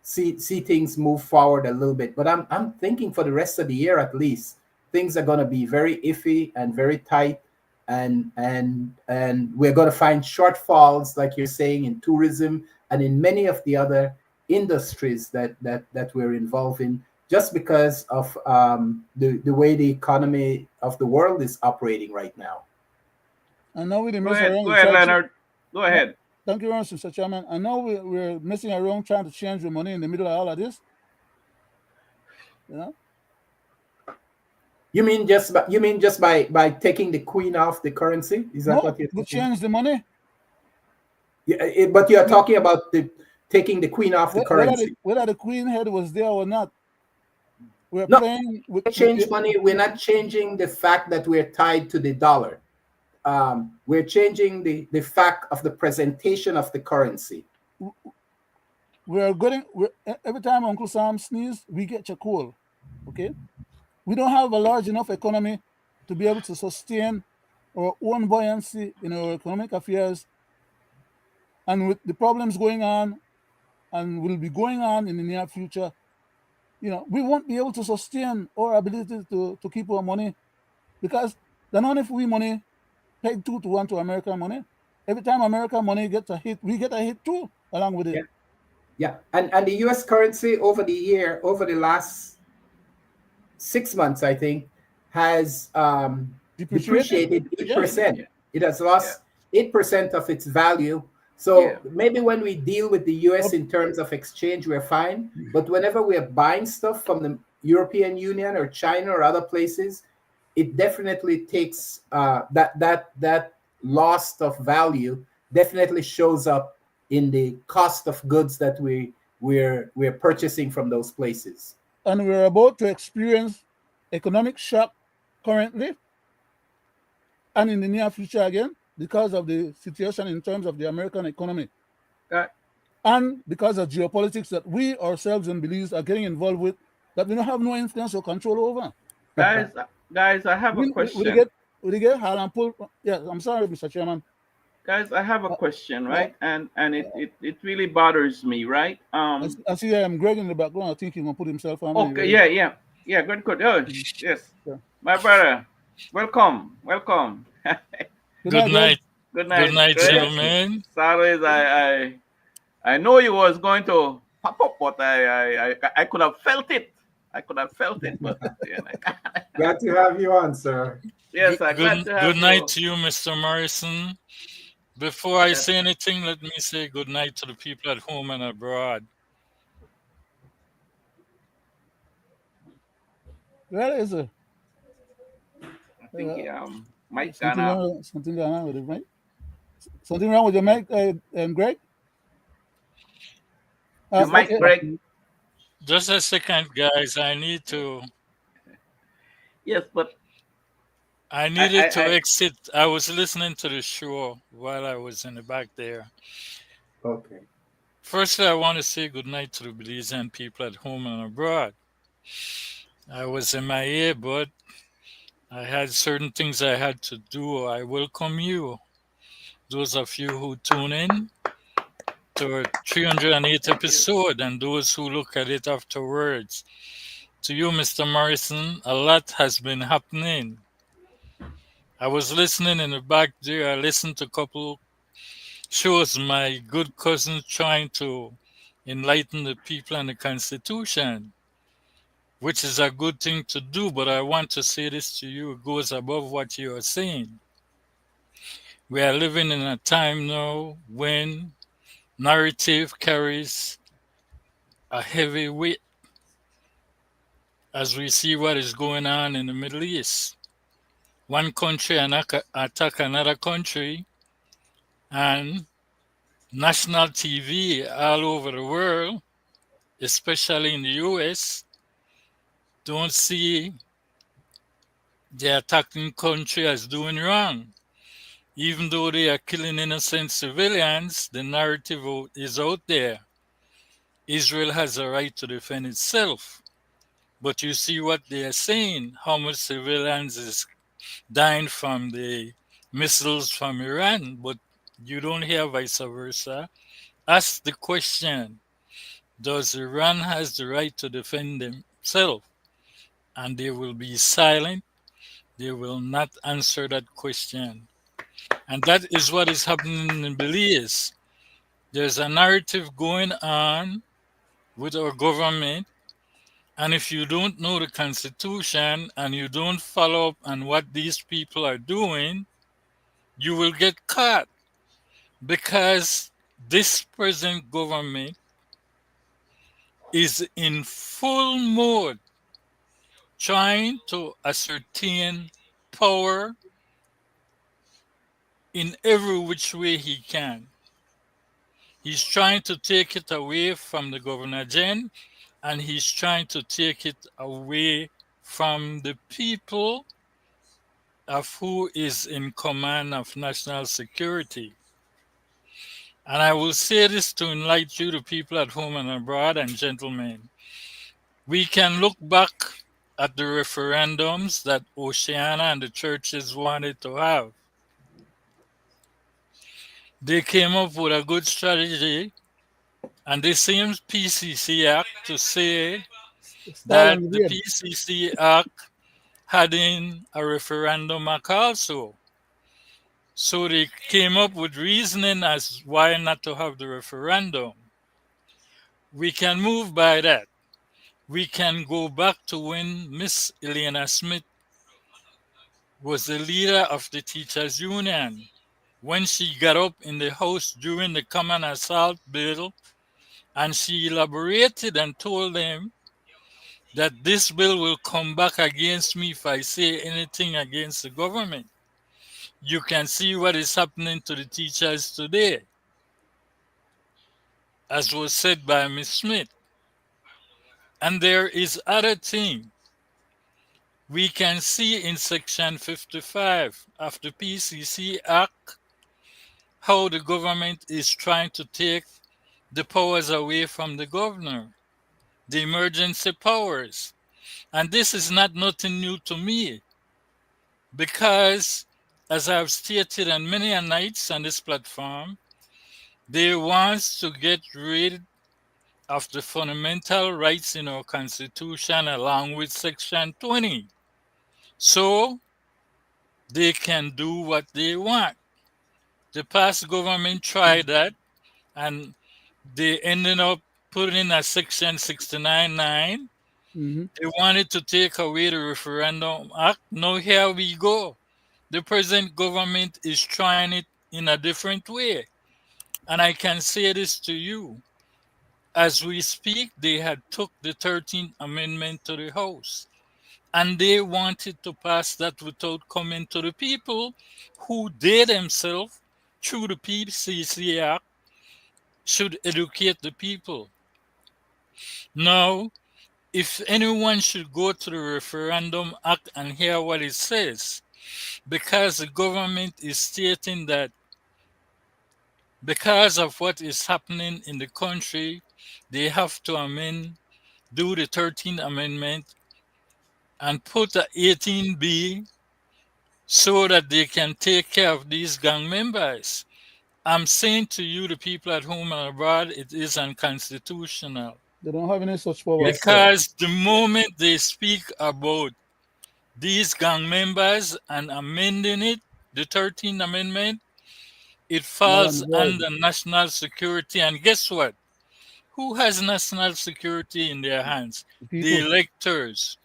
Speaker 3: see things move forward a little bit. But I'm thinking for the rest of the year at least, things are going to be very iffy and very tight, and we're going to find shortfalls, like you're saying, in tourism and in many of the other industries that we're involved in, just because of the way the economy of the world is operating right now.
Speaker 1: And now
Speaker 2: Go ahead, Leonard. Go ahead.
Speaker 1: Thank you very much, Mr. Chairman. I know we're messing around trying to change the money in the middle of all of this.
Speaker 3: You mean just by taking the queen off the currency? Is that what you're
Speaker 1: saying? Change the money.
Speaker 3: Yeah, but you're talking about taking the queen off the currency.
Speaker 1: Whether the queen head was there or not. We're
Speaker 3: playing with change money. We're not changing the fact that we're tied to the dollar. We're changing the fact of the presentation of the currency.
Speaker 1: Every time Uncle Sam sneezes, we get charcoal. Okay? We don't have a large enough economy to be able to sustain our own buoyancy in our economic affairs and with the problems going on and will be going on in the near future, we won't be able to sustain our ability to keep our money, because the not if we money pegged 2 to 1 to American money. Every time American money gets a hit, we get a hit too along with it.
Speaker 3: Yeah, yeah. And the U.S. currency over the last 6 months, I think, has
Speaker 1: Depreciated.
Speaker 3: depreciated
Speaker 1: Yeah.
Speaker 3: 8%.
Speaker 2: Yeah.
Speaker 3: It has
Speaker 2: Yeah.
Speaker 3: lost 8% of its value.
Speaker 2: Yeah.
Speaker 3: So maybe when we deal with the US
Speaker 1: Up-
Speaker 3: in terms of exchange, we're fine. But whenever we're buying stuff from the European Union or China or other places, it definitely takes that loss of value definitely shows up in the cost of goods that we're purchasing from those places.
Speaker 1: And we're about to experience economic shock currently and in the near future again because of the situation in terms of the American economy
Speaker 2: Gu-
Speaker 1: and because of geopolitics that we ourselves in Belize are getting involved with, that we don't have no influence or control over.
Speaker 2: guys, guys, I have a
Speaker 1: We
Speaker 2: question.
Speaker 1: get hard and pull. Yeah, I'm sorry, Mr. Chairman.
Speaker 2: Guys, I have a
Speaker 1: Uh,
Speaker 2: question,
Speaker 1: uh,
Speaker 2: right? And it really bothers me, right?
Speaker 1: I see Greg in the background. I think he's gonna put himself on when he's
Speaker 2: Okay,
Speaker 1: ready.
Speaker 2: yeah, good, good. Oh,
Speaker 1: Mhm.
Speaker 2: yes,
Speaker 1: Yeah.
Speaker 2: my brother, welcome, welcome.
Speaker 1: Good
Speaker 4: Good
Speaker 1: night, Greg.
Speaker 4: night.
Speaker 2: Good
Speaker 4: Good
Speaker 2: night,
Speaker 4: night,
Speaker 2: Greg.
Speaker 4: gentlemen.
Speaker 2: Always, I know you was going to pop up, but I could have felt it. I could have felt it, but yeah,
Speaker 3: Glad to have you on, sir.
Speaker 2: yes, I'm glad to
Speaker 4: Good
Speaker 2: have
Speaker 4: night
Speaker 2: you.
Speaker 4: to you, Mr. Morrison. Before I
Speaker 2: Yes,
Speaker 4: say anything, let me say good night to the people at home and abroad.
Speaker 1: Where is it?
Speaker 2: I think Mike
Speaker 1: Something
Speaker 2: gonna
Speaker 1: wrong. Something going on with it, right? Something wrong with your mic, Greg?
Speaker 2: your Mike,
Speaker 1: Okay.
Speaker 2: Greg.
Speaker 4: Just a second, guys.
Speaker 2: Yes, but
Speaker 4: I
Speaker 2: I,
Speaker 4: needed
Speaker 2: I,
Speaker 4: to
Speaker 2: I
Speaker 4: exit. I was listening to the show while I was in the back there.
Speaker 3: Okay.
Speaker 4: Firstly, I want to say good night to the Belizean people at home and abroad. I was MIA, but I had certain things I had to do. I welcome you, those of you who tune in to our 308th
Speaker 2: thank you.
Speaker 4: episode, and those who look at it afterwards. To you, Mr. Morrison, a lot has been happening. I was listening in the back there. I listened to a couple shows. My good cousin trying to enlighten the people and the Constitution, which is a good thing to do. But I want to say this to you: it goes above what you are saying. We are living in a time now when narrative carries a heavy weight as we see what is going on in the Middle East. One country attack another country, and national TV all over the world, especially in the US, don't see the attacking country as doing wrong. Even though they are killing innocent civilians, the narrative is out there. Israel has a right to defend itself. But you see what they are saying, how much civilians is dying from the missiles from Iran, but you don't hear vice versa. Ask the question, does Iran has the right to defend themselves? And they will be silent. They will not answer that question. And that is what is happening in Belize. There's a narrative going on with our government. And if you don't know the Constitution and you don't follow up on what these people are doing, you will get caught because this present government is in full mode trying to ascertain power in every which way he can. He's trying to take it away from the governor gen, and he's trying to take it away from the people of who is in command of national security. And I will say this to enlighten you, the people at home and abroad, and gentlemen. We can look back at the referendums that Oceana and the churches wanted to have. they came up with a good strategy, and the same PCC Act to say
Speaker 1: Start
Speaker 4: that
Speaker 1: on the
Speaker 4: the
Speaker 1: bed.
Speaker 4: PCC Act had in a referendum act also. So they came up with reasoning as why not to have the referendum. We can move by that. We can go back to when Miss Elena Smith was the leader of the teachers union. When she got up in the house during the common assault bill and she elaborated and told them that this bill will come back against me if I say anything against the government. You can see what is happening to the teachers today, as was said by Miss Smith. And there is other thing we can see in section 55 of the PCC Act how the government is trying to take the powers away from the governor, the emergency powers. And this is not nothing new to me because, as I've stated on many a nights on this platform, they want to get rid of the fundamental rights in our Constitution along with Section 20. So they can do what they want. The past government tried that and they ended up putting a Section 69(9).
Speaker 1: Mm-hmm.
Speaker 4: They wanted to take away the Referendum Act. Now here we go. The present government is trying it in a different way. And I can say this to you. As we speak, they had took the 13th Amendment to the House. And they wanted to pass that without coming to the people who they themselves, through the PCC Act, should educate the people. Now, if anyone should go to the Referendum Act and hear what it says, because the government is stating that because of what is happening in the country, they have to do the 13th Amendment and put the 18B so that they can take care of these gang members. I'm saying to you, the people at home and abroad, it is unconstitutional.
Speaker 1: They don't have any such powers.
Speaker 3: Yes, sir.
Speaker 4: Because the moment they speak about these gang members and amending it, the 13th Amendment, it
Speaker 1: Null
Speaker 4: falls
Speaker 1: and void.
Speaker 4: under national security. And guess what? Who has national security in their hands?
Speaker 1: The
Speaker 4: The
Speaker 1: people.
Speaker 4: electors.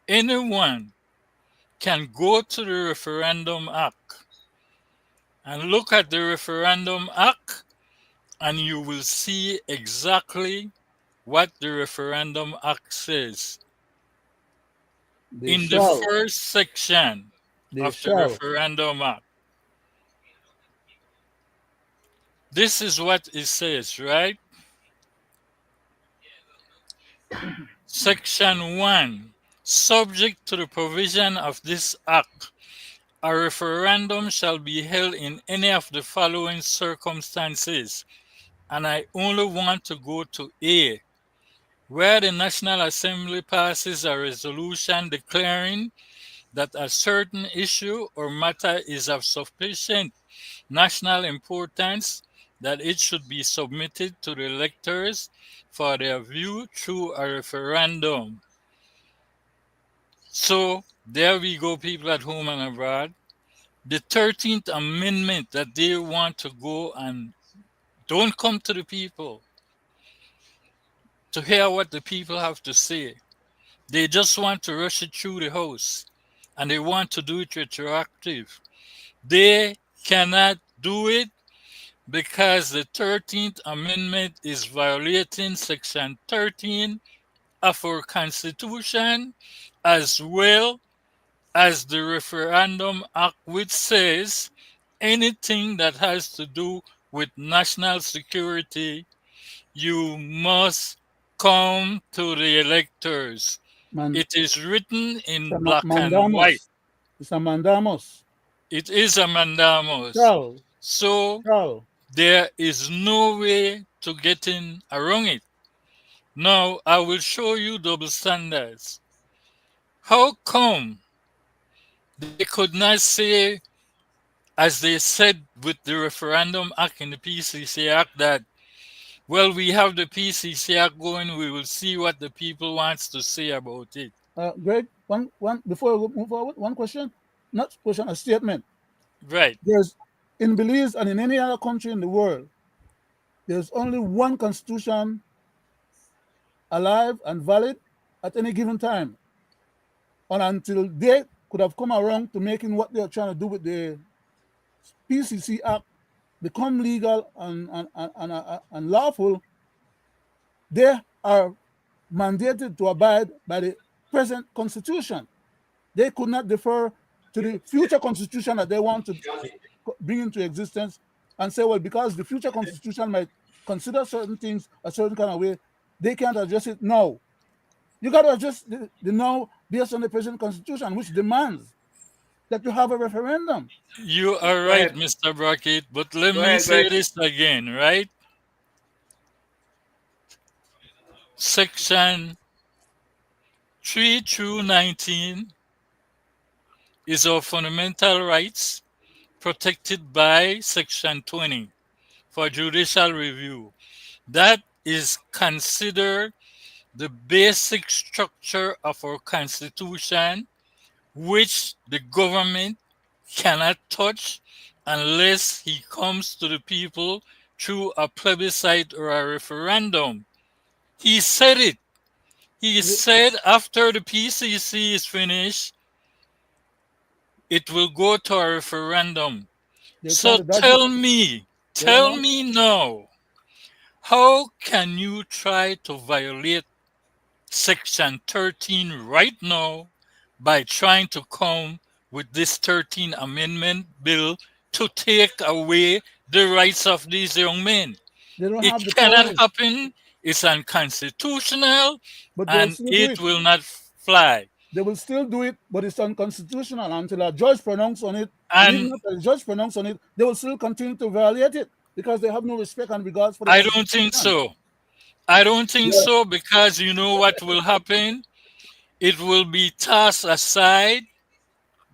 Speaker 4: Anyone can go to the Referendum Act and look at the Referendum Act, and you will see exactly what the Referendum Act says.
Speaker 1: They
Speaker 4: In the
Speaker 1: shall.
Speaker 4: first section
Speaker 1: They
Speaker 4: of the
Speaker 1: shall.
Speaker 4: Referendum Act, this is what it says, right? Section 1. Subject to the provision of this Act, a referendum shall be held in any of the following circumstances. And I only want to go to A, where the National Assembly passes a resolution declaring that a certain issue or matter is of sufficient national importance that it should be submitted to the electors for their view through a referendum. So there we go, people at home and abroad. The 13th Amendment that they want to go and don't come to the people to hear what the people have to say. They just want to rush it through the House and they want to do it retroactive. They cannot do it because the 13th Amendment is violating Section 13 of our Constitution as well as the Referendum Act, which says anything that has to do with national security, you must come to the electors.
Speaker 1: Man,
Speaker 4: It is written
Speaker 1: it's
Speaker 4: in
Speaker 1: a
Speaker 4: black and white.
Speaker 1: mandamus. It's a mandamus.
Speaker 4: It is a mandamus.
Speaker 1: Shall.
Speaker 4: So
Speaker 1: Shall.
Speaker 4: there is no way to getting around it. Now I will show you double standards. How come they could not say as they said with the Referendum Act and the PCC Act, that, well, we have the PCC Act going, we will see what the people wants to say about it.
Speaker 1: Greg, one before we move forward, one question, not question, a statement.
Speaker 4: Right.
Speaker 1: There's in Belize and in any other country in the world, there's only one constitution alive and valid at any given time. And until they could have come around to making what they're trying to do with the PCC Act become legal and lawful, they are mandated to abide by the present constitution. They could not defer to the future constitution that they want to bring into existence and say, well, because the future constitution might consider certain things a certain kind of way, they can't address it now. You got to address the now based on the present constitution, which demands that you have a referendum.
Speaker 4: You are
Speaker 2: Go
Speaker 4: right,
Speaker 2: ahead.
Speaker 4: Mr. Brackett, but let
Speaker 2: Go
Speaker 4: me
Speaker 2: ahead,
Speaker 4: say
Speaker 2: Greg.
Speaker 4: this again, right? Section 3 through 19 is our fundamental rights protected by Section 20 for judicial review. That is considered the basic structure of our Constitution, which the government cannot touch unless he comes to the people through a plebiscite or a referendum. He said it. He said after the PCC is finished, it will go to a referendum.
Speaker 1: They're trying
Speaker 4: So
Speaker 1: to dodge it.
Speaker 4: tell me now, how can you try to violate Section 13 right now by trying to come with this 13th Amendment bill to take away the rights of these young men?
Speaker 1: They don't
Speaker 4: It
Speaker 1: have the
Speaker 4: cannot
Speaker 1: powers,
Speaker 4: happen. It's unconstitutional
Speaker 1: but they'll
Speaker 4: and
Speaker 1: still do
Speaker 4: it
Speaker 1: it.
Speaker 4: will not fly.
Speaker 1: They will still do it, but it's unconstitutional until a judge pronounces on it. And even
Speaker 4: And
Speaker 1: after the judge pronounces on it, they will still continue to violate it because they have no respect and regards for the
Speaker 4: I don't think
Speaker 1: constitution.
Speaker 4: so. I don't think
Speaker 3: Well,
Speaker 4: so, because you know what will happen? It will be tossed aside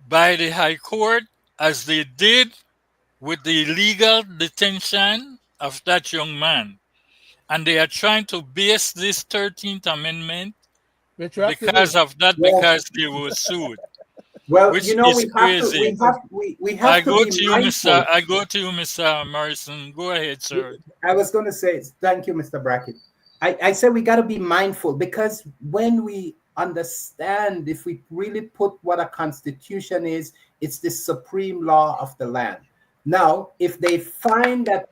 Speaker 4: by the High Court, as they did with the illegal detention of that young man. And they are trying to base this 13th Amendment
Speaker 1: Retroactively.
Speaker 4: because of that,
Speaker 3: well,
Speaker 4: because they were sued,
Speaker 3: well,
Speaker 4: which
Speaker 3: we
Speaker 4: is
Speaker 3: have to
Speaker 4: crazy.
Speaker 3: we have to be mindful.
Speaker 4: I go to you, Mr. Morrison. Go ahead, sir.
Speaker 3: I was going to say, thank you, Mr. Brackett. I said we got to be mindful, because when we understand, if we really put what a constitution is, it's the supreme law of the land. Now, if they find that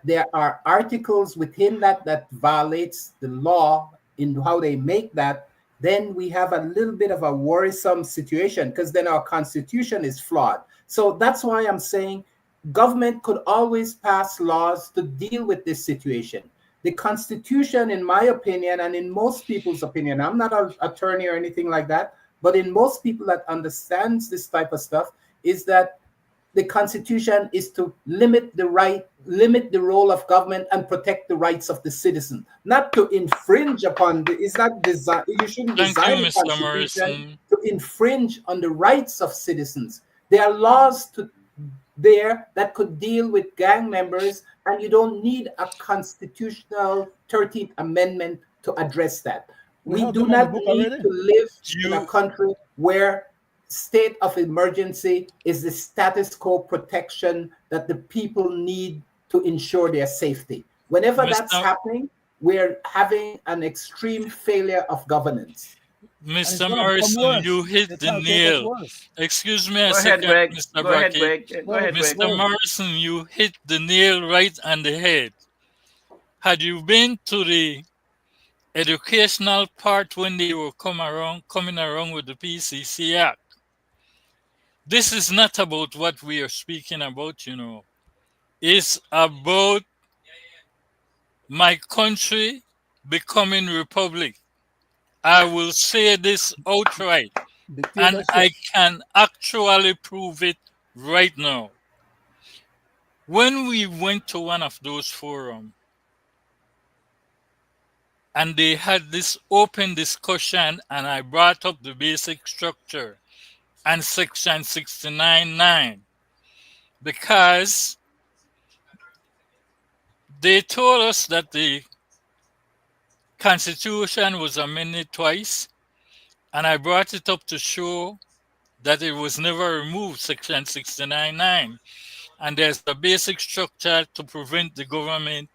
Speaker 3: there are articles within that violates the law in how they make that, then we have a little bit of a worrisome situation, because then our constitution is flawed. So that's why I'm saying government could always pass laws to deal with this situation. The Constitution, in my opinion, and in most people's opinion, I'm not an attorney or anything like that, but in most people that understands this type of stuff, is that the Constitution is to limit the role of government and protect the rights of the citizen, not to infringe upon the. It's not design. You shouldn't
Speaker 4: Thank you,
Speaker 3: design a
Speaker 4: Mr.
Speaker 3: constitution
Speaker 4: Morrison.
Speaker 3: to infringe on the rights of citizens. There are laws there that could deal with gang members, and you don't need a constitutional 13th Amendment to address that.
Speaker 1: We
Speaker 3: We
Speaker 1: have
Speaker 3: do
Speaker 1: them on the
Speaker 3: not
Speaker 1: book
Speaker 3: need
Speaker 1: already.
Speaker 3: to live in a
Speaker 4: You
Speaker 3: country where state of emergency is the status quo protection that the people need to ensure their safety. Whenever that's
Speaker 4: Mr.
Speaker 3: happening, we're having an extreme failure of governance.
Speaker 1: And it's
Speaker 4: Mr.
Speaker 1: going to become
Speaker 4: Morrison, you
Speaker 1: worse.
Speaker 4: hit
Speaker 1: They're
Speaker 4: the
Speaker 1: trying to take us
Speaker 4: nail.
Speaker 1: worse.
Speaker 4: Excuse me a
Speaker 2: Go ahead,
Speaker 4: second,
Speaker 2: Greg.
Speaker 4: Mr.
Speaker 2: Go ahead,
Speaker 4: Brackett.
Speaker 2: Greg. Go
Speaker 1: Go ahead,
Speaker 2: ahead, Greg.
Speaker 4: Mr. Morrison, you hit the nail right on the head. Had you been to the educational part when they were coming around with the PCC Act, this is not about what we are speaking about, you know. It's about my country becoming republic. I will say this outright, and
Speaker 1: Dictatorship.
Speaker 4: I can actually prove it right now. When we went to one of those forums and they had this open discussion, and I brought up the basic structure and section 69.9, because they told us that the Constitution was amended twice, and I brought it up to show that it was never removed, Section 69.9. And there's a basic structure to prevent the government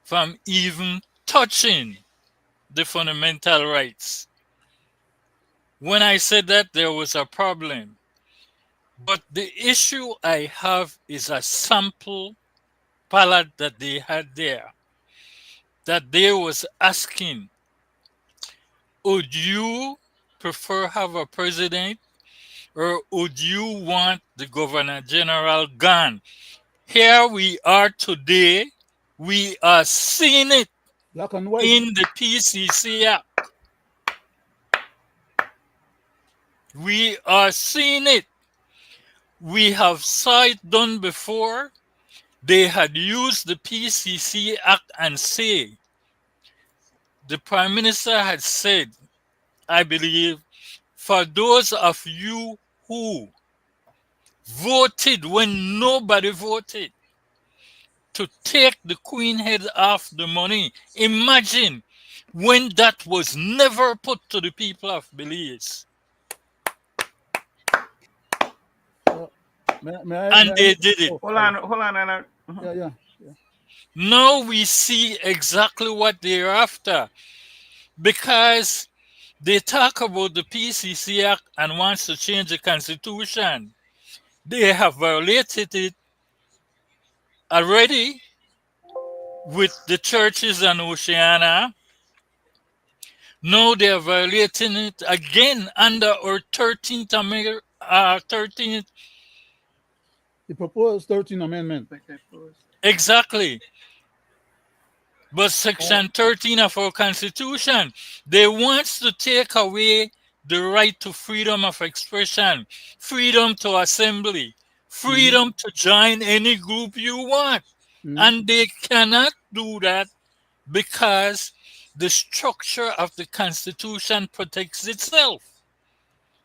Speaker 4: from even touching the fundamental rights. When I said that, there was a problem. But the issue I have is a sample ballot that they had there, that they was asking, would you prefer have a president or would you want the governor general gone? Here we are today. We are seeing it
Speaker 1: Black and white.
Speaker 4: in the PCC Act. We are seeing it. We have saw it done before. They had used the PCC Act and say, the Prime Minister had said, I believe, for those of you who voted when nobody voted to take the Queen head off the money. Imagine when that was never put to the people of Belize. And they did it.
Speaker 2: Hold on, Leonard.
Speaker 1: Yeah.
Speaker 4: Now we see exactly what they're after, because they talk about the PCC Act and wants to change the Constitution. They have violated it already with the churches and Oceania. Now they are violating it again under our 13th
Speaker 1: The proposed 13th Amendment.
Speaker 4: exactly. But Section 13 of our Constitution, they want to take away the right to freedom of expression, freedom to assembly, freedom to join any group you want. And they cannot do that because the structure of the Constitution protects itself.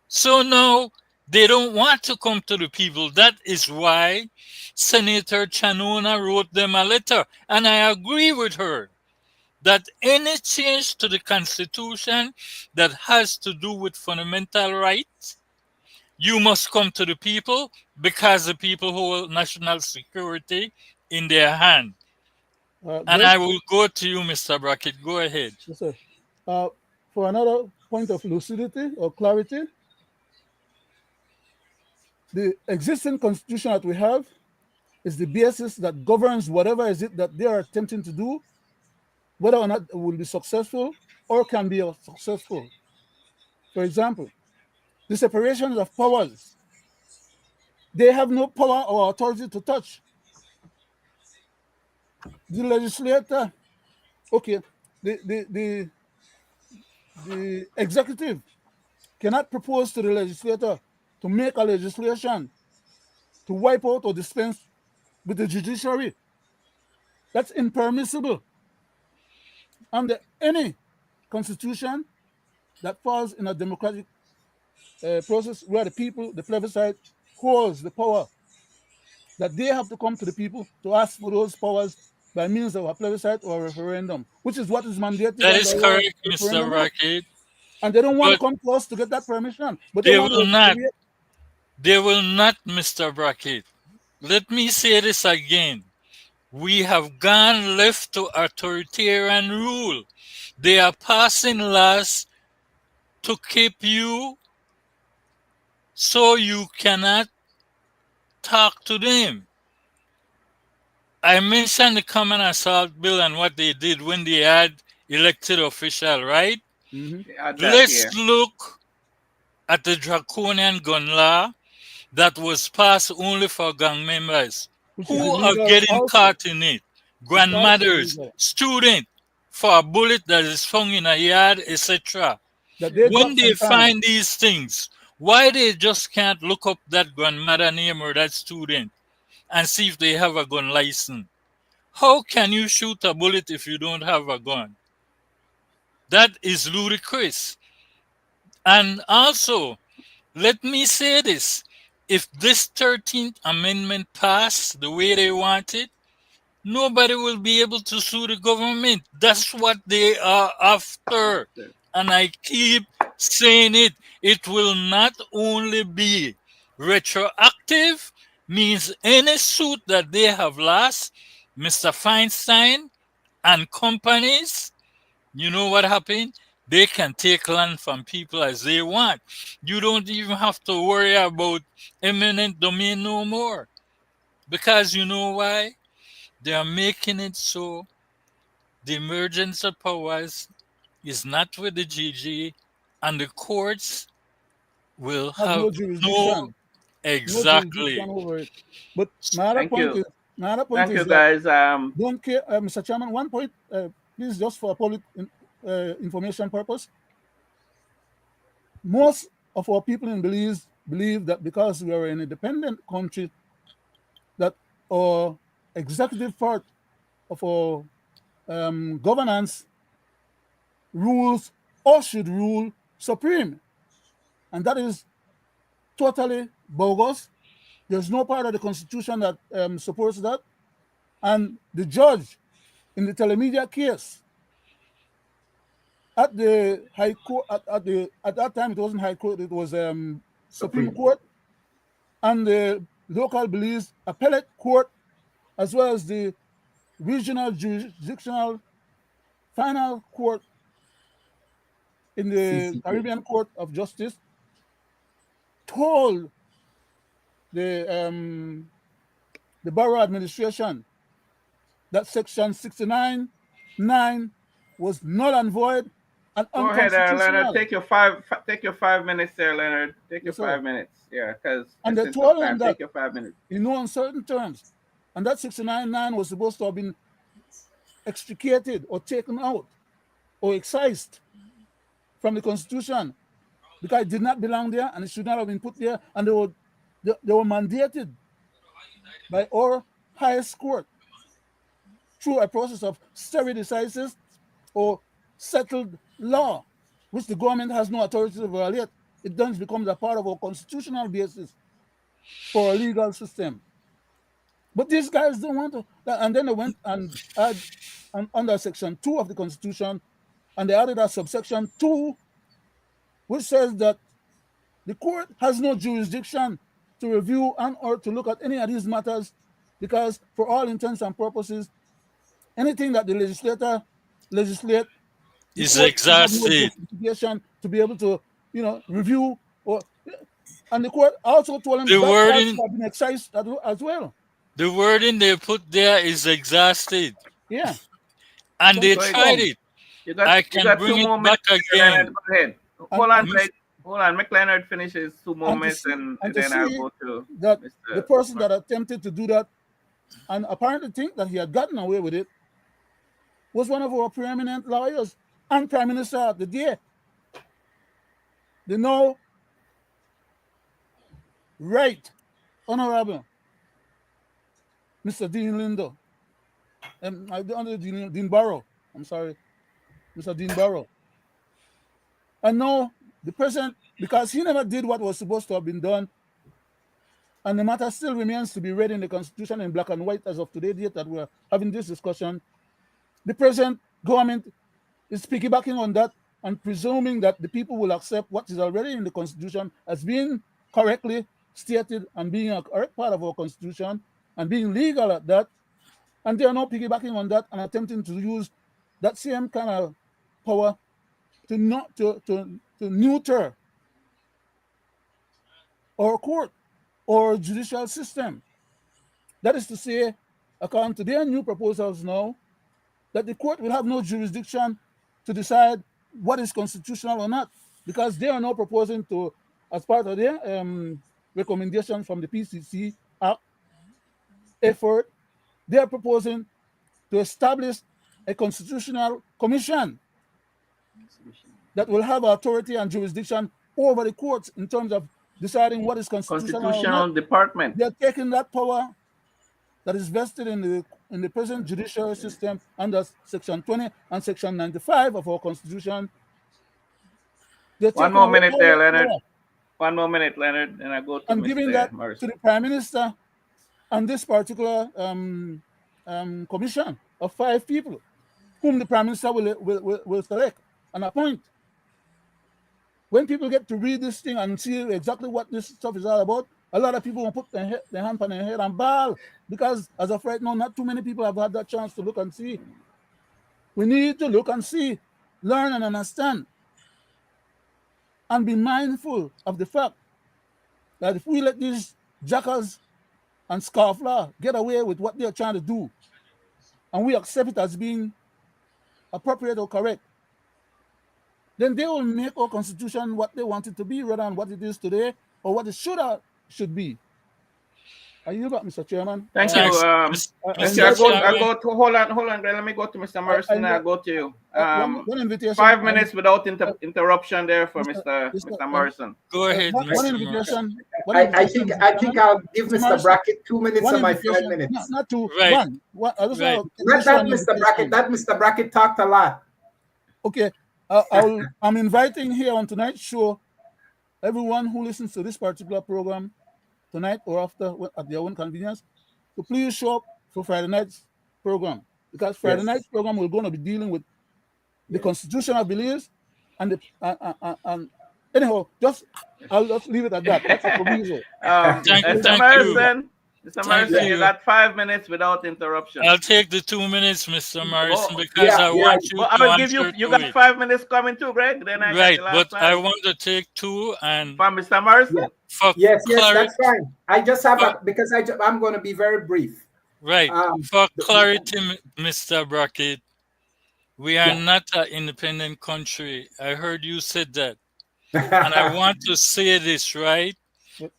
Speaker 4: So now they don't want to come to the people. That is why Senator Chanona wrote them a letter. And I agree with her that any change to the Constitution that has to do with fundamental rights, you must come to the people because the people hold national security in their hand. And I will go to you, Mr. Brackett. Go ahead.
Speaker 1: Yes, sir. For another point of lucidity or clarity, the existing constitution that we have is the basis that governs whatever is it that they are attempting to do, whether or not it will be successful or can be successful. For example, the separation of powers. They have no power or authority to touch. The legislator, okay, the executive cannot propose to the legislator to make a legislation to wipe out or dispense with the judiciary. That's impermissible under any constitution that falls in a democratic process where the people, the plebiscite, holds the power, that they have to come to the people to ask for those powers by means of a plebiscite or a referendum, which is what is mandated.
Speaker 4: That is correct, Mr. Brackett.
Speaker 1: And they don't want to come to us to get that permission. But
Speaker 4: they will not. They will not, Mr. Brackett. Let me say this again. We have gone left to authoritarian rule. They are passing laws to keep you so you cannot talk to them. I mentioned the Common Assault Bill and what they did when they had elected official, right? Let's look at the draconian gun law that was passed only for gang members. Who are getting caught in it? Grandmothers, students, for a bullet that is found in a yard, etc. When they find these things, why they just can't look up that grandmother name or that student and see if they have a gun license? How can you shoot a bullet if you don't have a gun? That is ludicrous. And also, let me say this. if this 13th Amendment passed the way they want it, nobody will be able to sue the government. That's what they are after. And I keep saying it. It will not only be retroactive, means any suit that they have lost, Mr. Feinstein and companies, you know what happened? They can take land from people as they want. You don't even have to worry about eminent domain no more. Because you know why? They are making it so the emergence of powers is not with the GG, and the courts will
Speaker 1: Have
Speaker 4: have
Speaker 1: no
Speaker 4: no
Speaker 1: jurisdiction, no jurisdiction
Speaker 4: exactly.
Speaker 1: over it. But
Speaker 2: Thank you.
Speaker 1: my other point
Speaker 2: Thank you,
Speaker 1: is that
Speaker 2: guys.
Speaker 1: don't care, Mr. Chairman. One point, please, just for public information purpose. Most of our people in Belize believe that because we are an independent country, that our executive part of our governance rules or should rule supreme, and that is totally bogus. There's no part of the Constitution that supports that. And the judge in the telemedia case at the High Court, at that time it wasn't High Court, it was Supreme Court, and the local Belize Appellate Court, as well as the Regional Jurisdictional Final Court in the
Speaker 3: CCJ.
Speaker 1: Caribbean Court of Justice, told the borough administration that Section 69(9) was null and void and
Speaker 2: Go ahead, Leonard.
Speaker 1: unconstitutional.
Speaker 2: Take your 5 minutes there, Leonard. Take your
Speaker 1: Yes, sir.
Speaker 2: 5 minutes. Yeah, because
Speaker 1: And they
Speaker 2: since
Speaker 1: told
Speaker 2: time,
Speaker 1: him that
Speaker 2: take your 5 minutes.
Speaker 1: in no uncertain terms, and that 69(9) was supposed to have been extricated or taken out or excised from the Constitution because it did not belong there and it should not have been put there. And they were mandated by our highest court through a process of stare decisis or settled law, which the government has no authority to violate. It then becomes a part of our constitutional basis for a legal system. But these guys don't want to. And then they went and add under Section 2 of the Constitution, and they added a subsection 2, which says that the court has no jurisdiction to review and or to look at any of these matters because for all intents and purposes, anything that the legislator legislate, the
Speaker 4: Is
Speaker 1: court have no
Speaker 4: exhausted.
Speaker 1: justification to be able to, review or. And the court also told him
Speaker 4: The
Speaker 1: that part
Speaker 4: wording,
Speaker 1: have been excised as well.
Speaker 4: the wording they put there is exhausted,
Speaker 1: Yeah.
Speaker 4: and they
Speaker 2: So
Speaker 4: tried it.
Speaker 2: you
Speaker 4: I
Speaker 2: got
Speaker 4: can
Speaker 2: 2
Speaker 4: bring
Speaker 2: more
Speaker 4: it back
Speaker 2: minutes, Leonard.
Speaker 4: again.
Speaker 2: Go ahead.
Speaker 1: And-
Speaker 2: Hold on,
Speaker 1: and-
Speaker 2: Greg. Hold on. Make Leonard finish his 2 more
Speaker 1: And to
Speaker 2: minutes,
Speaker 1: see-
Speaker 2: and
Speaker 1: and to
Speaker 2: then I'll
Speaker 1: see
Speaker 2: go to
Speaker 1: that
Speaker 2: Mr.
Speaker 1: the person that attempted to do that and apparently think that he had gotten away with it was one of our preeminent lawyers and Prime Minister of the day. The now right honorable Mr. Dean Lindo. Dean Barrow. I'm sorry, Mr. Dean Barrow. And now the president, because he never did what was supposed to have been done, and the matter still remains to be read in the Constitution in black and white as of today date that we're having this discussion, the present government is piggybacking on that and presuming that the people will accept what is already in the Constitution as being correctly stated and being a correct part of our Constitution and being legal at that. And they are now piggybacking on that and attempting to use that same kind of power to neuter our court or judicial system. That is to say, according to their new proposals now, that the court will have no jurisdiction to decide what is constitutional or not, because they are now proposing to, as part of their recommendation from the PCC Act effort, they are proposing to establish a constitutional commission that will have authority and jurisdiction over the courts in terms of deciding what is constitutional or
Speaker 2: Constitutional
Speaker 1: not.
Speaker 2: Department.
Speaker 1: They're taking that power that is vested in the present judicial system under Section 20 and Section 95 of our Constitution.
Speaker 2: 1 more minute there, Leonard. One more minute, Leonard, and I go to
Speaker 1: and giving
Speaker 2: Mr.
Speaker 1: that to
Speaker 2: Morrison.
Speaker 1: the Prime Minister on this particular commission of 5 people, whom the Prime Minister will select and appoint. When people get to read this thing and see exactly what this stuff is all about, a lot of people will put their hand on their head and bawl, because as of right now, not too many people have had that chance to look and see. We need to look and see, learn and understand, and be mindful of the fact that if we let these jackals and scofflaw get away with what they're trying to do, and we accept it as being appropriate or correct, then they will make our constitution what they want it to be rather than what it is today or what it should be. Are you back, Mr. Chairman?
Speaker 2: Thank you. I'll go to hold on, Greg. Let me go to Mr. Morrison. I'll go to you.
Speaker 1: One invitation.
Speaker 2: 5 minutes without interruption there for Mr. Morrison.
Speaker 4: Go ahead,
Speaker 1: one invitation.
Speaker 3: I think I'll give Mr. Brackett 2 minutes of my 5 minutes.
Speaker 1: Not two.
Speaker 4: Right.
Speaker 1: One. I just
Speaker 4: Right.
Speaker 3: Not that, Mr. Brackett. That Mr. Brackett talked a lot.
Speaker 1: Okay. I'm inviting here on tonight's show everyone who listens to this particular program tonight or after at their own convenience to please show up for Friday night's program, because Friday night's program we're going to be dealing with the Constitution of Belize and anyhow, I'll just leave it at that. That's a proviso.
Speaker 2: Mr. Morrison. Mr. Morrison, you got 5 minutes without interruption.
Speaker 4: I'll take the 2 minutes, Mr. Morrison, because I want you to
Speaker 2: I'll give you. You got 5 minutes coming too, Greg. Then I got the last
Speaker 4: I want to take 2 and
Speaker 2: from Mr. Morrison.
Speaker 3: Yes, that's fine. I just have because I'm going to be very brief.
Speaker 4: Right. For clarity, Mr. Brackett, we are not an independent country. I heard you said that, and I want to say this right.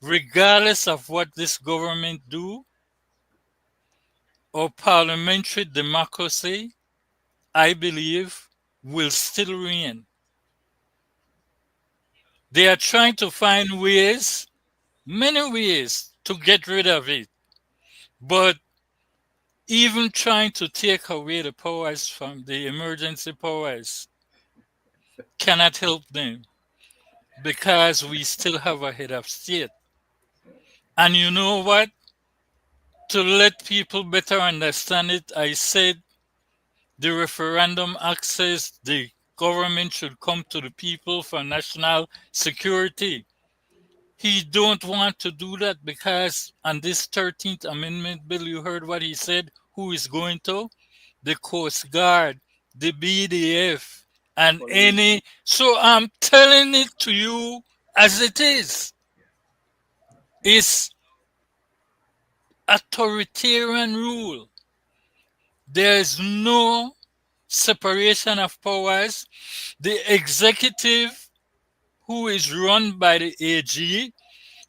Speaker 4: Regardless of what this government do, or parliamentary democracy, I believe, will still reign. They are trying to find ways, many ways, to get rid of it. But even trying to take away the powers from the emergency powers cannot help them, because we still have a head of state. And you know what? To let people better understand it, I said the referendum access, the government should come to the people for national security. He don't want to do that because on this 13th Amendment bill, you heard what he said, who is going to? The Coast Guard, the BDF, and any. So I'm telling it to you as it is. It's authoritarian rule. There is no separation of powers. The executive, who is run by the AG,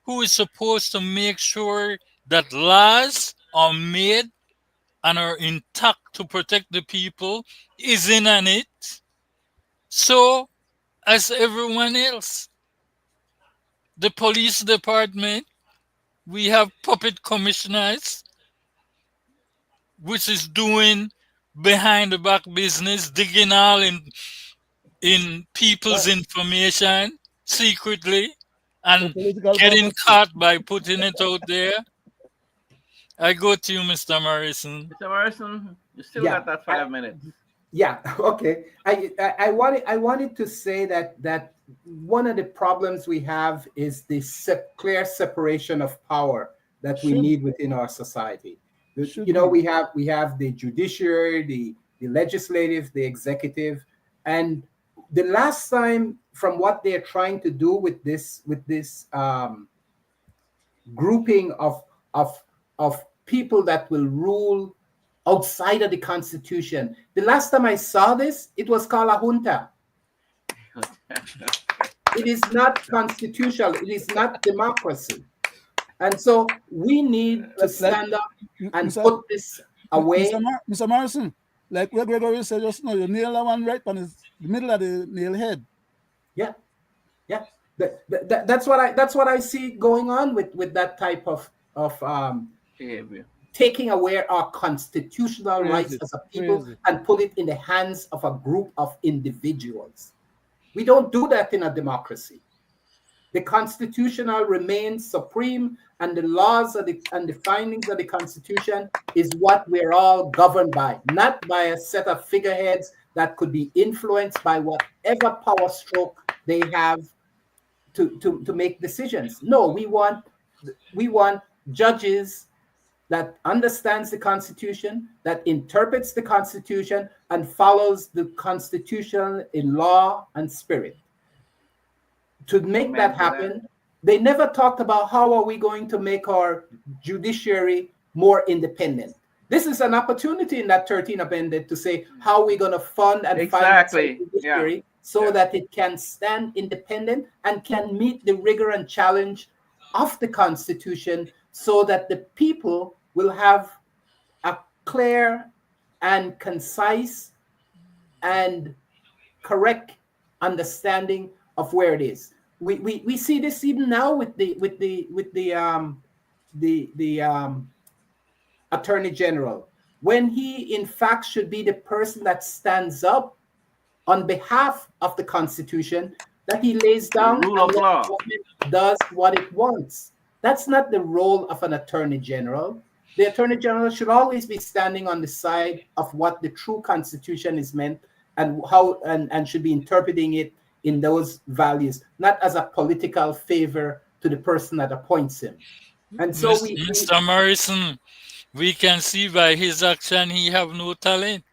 Speaker 4: who is supposed to make sure that laws are made and are intact to protect the people, is in on it. So, as everyone else, the police department, we have puppet commissioners, which is doing behind the back business, digging all in people's information secretly and getting caught by putting it out there. I go to you, Mr. Morrison.
Speaker 2: Mr. Morrison, you still got that 5 minutes.
Speaker 3: Yeah, okay. I wanted to say that one of the problems we have is the clear separation of power that we need within our society. You know, we have the judiciary, the legislative, the executive, and the last time, from what they're trying to do with this grouping of people that will rule outside of the Constitution. The last time I saw this, it was called a junta. It is not constitutional. It is not democracy. And so we need to stand up and put this away.
Speaker 1: Mr. Morrison, like what Gregory said just now, you nail that one right on the middle of the nail head.
Speaker 3: Yeah. That's what I see going on with that type of
Speaker 2: behavior.
Speaker 3: Taking away our constitutional rights as a people and put it in the hands of a group of individuals. We don't do that in a democracy. The constitutional remains supreme, and the laws and the findings of the Constitution is what we're all governed by, not by a set of figureheads that could be influenced by whatever power stroke they have to make decisions. No, we want judges that understands the Constitution, that interprets the Constitution, and follows the Constitution in law and spirit. To make
Speaker 2: Amen
Speaker 3: that
Speaker 2: to
Speaker 3: happen, they never talked about how are we going to make our judiciary more independent. This is an opportunity in that 13th amendment to say how we're going to fund and finance the
Speaker 2: Exactly.
Speaker 3: judiciary so that it can stand independent and can meet the rigor and challenge of the Constitution, so that the people will have a clear and concise and correct understanding of where it is. We see this even now with the Attorney General, when he in fact should be the person that stands up on behalf of the Constitution, that he lays down
Speaker 2: rule
Speaker 3: and
Speaker 2: of
Speaker 3: let
Speaker 2: law.
Speaker 3: the government does what it wants. That's not the role of an Attorney General. The Attorney General should always be standing on the side of what the true Constitution is meant, and how and should be interpreting it in those values, not as a political favor to the person that appoints him. And so
Speaker 4: Mr. Morrison, we can see by his action he have no talent,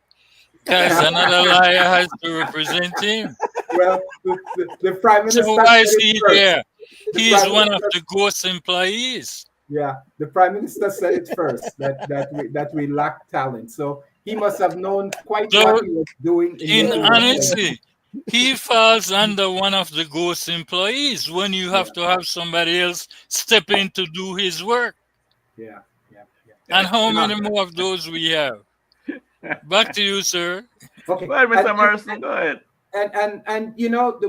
Speaker 4: because another liar has to represent him.
Speaker 3: well, the Prime Minister
Speaker 4: So why is
Speaker 3: said it
Speaker 4: he
Speaker 3: first.
Speaker 4: there?
Speaker 3: The
Speaker 4: He is
Speaker 3: Prime
Speaker 4: one of
Speaker 3: Minister-
Speaker 4: the ghost employees.
Speaker 3: Yeah, the Prime Minister said it first, that we lack talent. So he must have known quite
Speaker 4: So,
Speaker 3: what he was doing.
Speaker 4: In honesty, he falls under one of the ghost employees when you have to have somebody else step in to do his work.
Speaker 3: Yeah.
Speaker 4: And how many more of those we have? Back to you, sir.
Speaker 3: Okay.
Speaker 2: Go ahead, Mr. Morrison. Go ahead.
Speaker 3: And you know,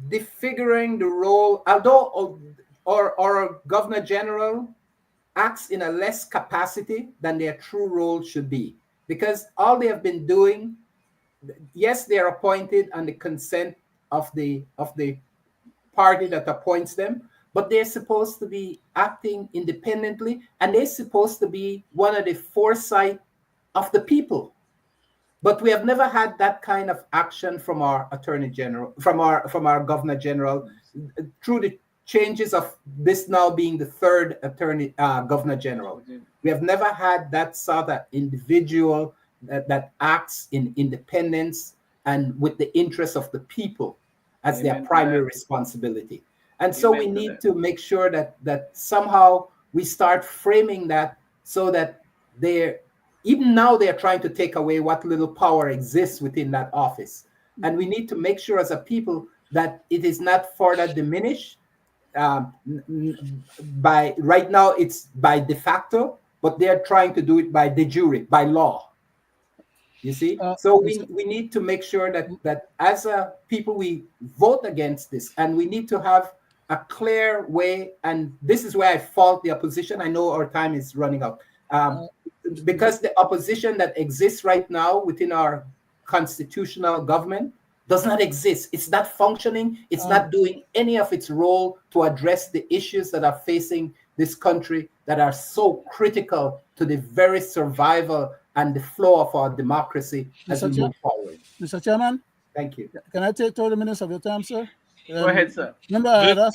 Speaker 3: the figuring the role, although or Governor General acts in a less capacity than their true role should be, because all they have been doing, yes, they are appointed on the consent of the party that appoints them, but they're supposed to be acting independently, and they're supposed to be one of the foresight of the people. But we have never had that kind of action from our Attorney General, from our Governor General, through the changes of this now being the third Governor General. We have never had that sort of individual that acts in independence and with the interests of the people as their primary responsibility. And so we need to make sure that somehow we start framing that, so that even now they're trying to take away what little power exists within that office. And we need to make sure as a people that it is not further diminished. By right now it's by de facto, but they're trying to do it by de jure, by law. You see, so we need to make sure that as a people we vote against this, and we need to have a clear way. And this is where I fault the opposition. I know our time is running out, because the opposition that exists right now within our constitutional government does not exist. It's not functioning. It's not doing any of its role to address the issues that are facing this country, that are so critical to the very survival and the flow of our democracy as we move forward.
Speaker 1: Mr. Chairman?
Speaker 3: Thank you.
Speaker 1: Can I take 30 minutes of your time, sir?
Speaker 2: Go ahead, sir.
Speaker 1: Remember,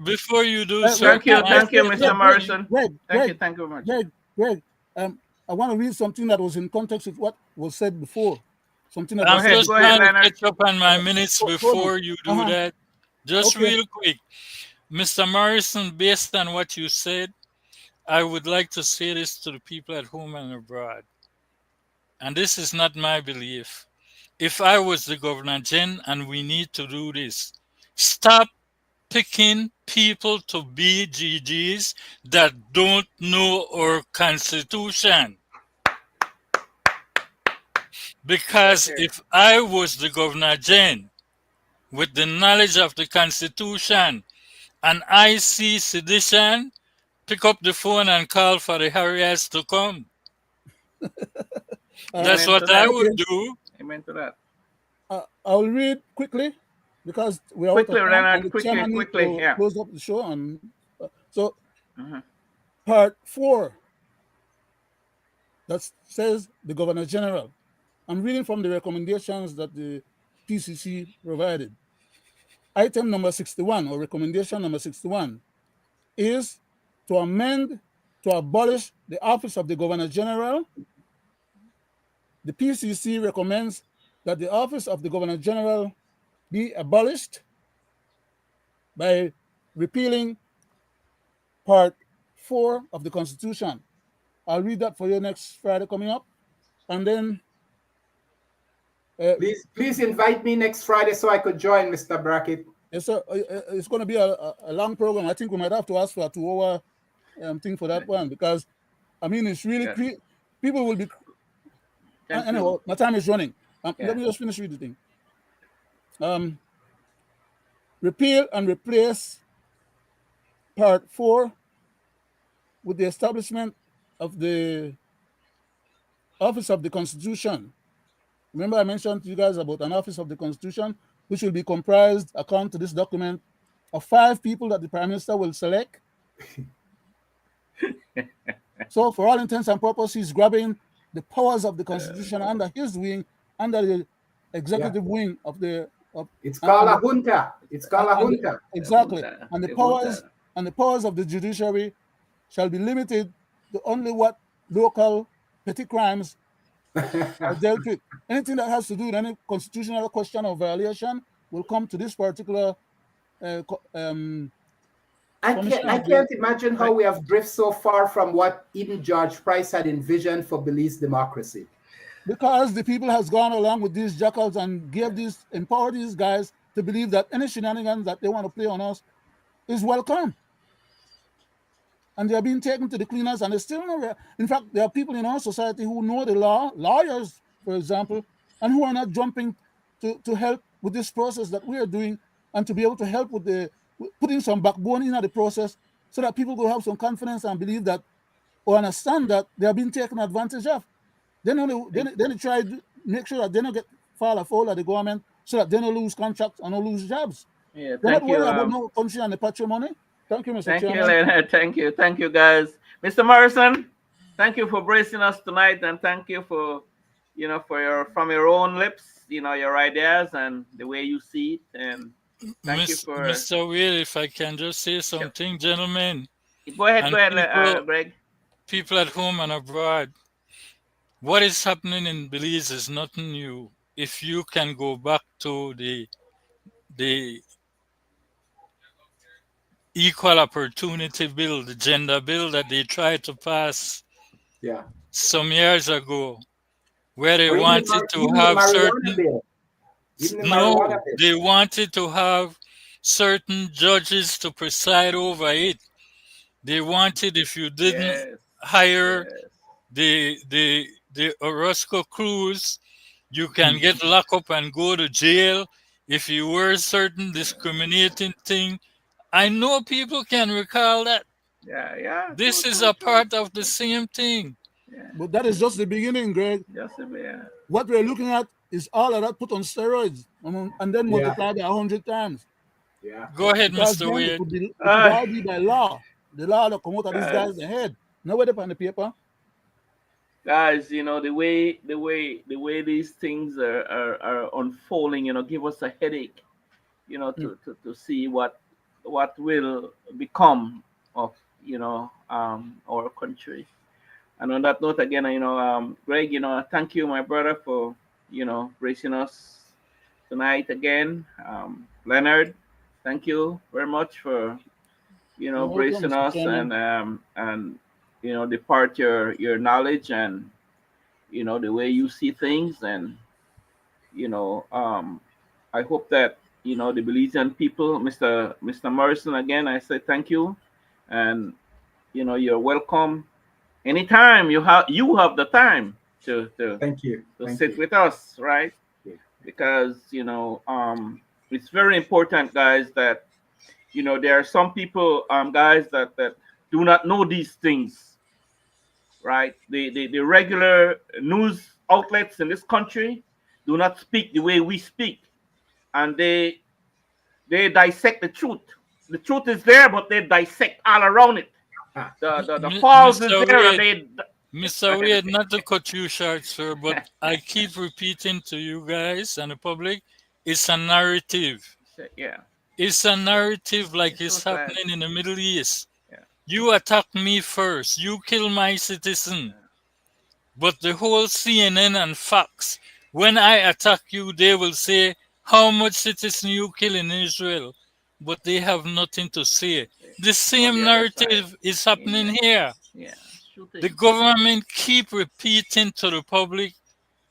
Speaker 4: before you do, sir.
Speaker 2: Thank you, Mr. Morrison.
Speaker 1: Greg,
Speaker 2: Thank you very much.
Speaker 1: Greg, I want to read something that was in context with what was said before. Something that
Speaker 4: I'm
Speaker 1: was
Speaker 4: just trying to catch up on my minutes before you do
Speaker 1: Uh-huh.
Speaker 4: that. Just
Speaker 1: Okay.
Speaker 4: real quick. Mr. Morrison, based on what you said, I would like to say this to the people at home and abroad. And this is not my belief. If I was the Governor Gen, and we need to do this, stop picking people to be GGs that don't know our Constitution. Because if I was the Governor Gen, with the knowledge of the Constitution, and I see sedition, pick up the phone and call for the Harriers to come. That's what I would do.
Speaker 2: Amen to that.
Speaker 1: I'll read quickly because we are out
Speaker 2: Quickly,
Speaker 1: of time and
Speaker 2: Leonard.
Speaker 1: the chairman needs
Speaker 2: Quickly.
Speaker 1: to
Speaker 2: Yeah.
Speaker 1: close up the show. And so,
Speaker 2: Mhm.
Speaker 1: part 4 that says the Governor General. I'm reading from the recommendations that the PCC provided. Item number 61, or recommendation number 61, is to amend to abolish the office of the Governor General. The PCC recommends that the office of the Governor General be abolished by repealing Part 4 of the Constitution. I'll read that for you next Friday coming up. And then
Speaker 3: Please invite me next Friday so I could join, Mr. Brackett.
Speaker 1: it's going to be a long program. I think we might have to ask for a 2-hour thing for that one, because I mean it's really people will be. Anyhow, my time is running. Let me just finish with the thing. Repeal and replace Part 4 with the establishment of the Office of the Constitution. Remember I mentioned to you guys about an Office of the Constitution, which will be comprised, according to this document, of 5 people that the Prime Minister will select. So for all intents and purposes, he's grabbing the powers of the Constitution under his wing, under the executive wing of the...
Speaker 3: It's called a junta. It's called a junta.
Speaker 1: Exactly. And the powers of the judiciary shall be limited to only what local petty crimes are dealt with. Anything that has to do with any constitutional question or violation will come to this particular
Speaker 3: I can't imagine how we have drifted so far from what even George Price had envisioned for Belize democracy.
Speaker 1: Because the people has gone along with these jackals and empowered these guys to believe that any shenanigans that they want to play on us is welcome. And they are being taken to the cleaners, and they still know. In fact, there are people in our society who know the law, lawyers, for example, and who are not jumping to help with this process that we are doing, and to be able to help with putting some backbone in the process, so that people will have some confidence and believe that, or understand that they are being taken advantage of. Then they try to make sure that they don't get fall afoul of the government, so that they don't lose contracts and don't lose jobs.
Speaker 2: Yeah,
Speaker 1: They're not worried about no country and the patrimony. Thank you, Mr. Chairman.
Speaker 2: Thank you, Leonard. Thank you, guys. Mr. Morrison, thank you for bracing us tonight, and thank you for, from your own lips, your ideas and the way you see it. And thank you for
Speaker 4: Mr. Will, if I can just say something, gentlemen.
Speaker 2: Go ahead, Greg.
Speaker 4: People at home and abroad. What is happening in Belize is nothing new. If you can go back to the equal opportunity bill, the gender bill that they tried to pass some years ago, where they wanted to have certain... No, they wanted to have certain judges to preside over it. They wanted, if you didn't hire the Orozco crews, you can get locked up and go to jail if you were certain discriminating thing. I know people can recall that.
Speaker 2: Yeah.
Speaker 4: This is a part of the same thing.
Speaker 2: Yeah.
Speaker 1: But that is just the beginning, Greg. What we're looking at is all of that put on steroids and then multiplied by 100 times.
Speaker 3: Yeah.
Speaker 4: Go ahead,
Speaker 1: because
Speaker 4: Mr. Wade.
Speaker 1: It would all be by law. The law that come out of these guys' head. Nowhere on the paper.
Speaker 2: Guys, the way these things are unfolding, give us a headache, to see what will become of our country. And on that note, again, Greg, thank you, my brother, for bracing us tonight again. Leonard, thank you very much for bracing us and depart your knowledge and the way you see things. And I hope that the Belizean people, Mr. Morrison, again, I say thank you, and you're welcome anytime you have the time to sit with us, right? Because it's very important, guys, that there are some people, guys, that do not know these things, right? The regular news outlets in this country do not speak the way we speak, and they they dissect the truth. The truth is there, but they dissect all around it. The false is
Speaker 4: Mr.
Speaker 2: there, and
Speaker 4: Wade,
Speaker 2: they.
Speaker 4: Mr. Wade, not to cut you short, sir, but I keep repeating to you guys and the public, it's a narrative.
Speaker 2: Yeah.
Speaker 4: It's a narrative like
Speaker 2: It's
Speaker 4: it's
Speaker 2: so sad.
Speaker 4: happening in the Middle East.
Speaker 2: Yeah.
Speaker 4: You attack me first. You kill my citizen. But the whole CNN and Fox, when I attack you, they will say how much citizen you kill in Israel. But they have nothing to say. The same
Speaker 2: the other
Speaker 4: narrative
Speaker 2: side.
Speaker 4: is happening here.
Speaker 2: Yeah.
Speaker 4: The government keep repeating to the public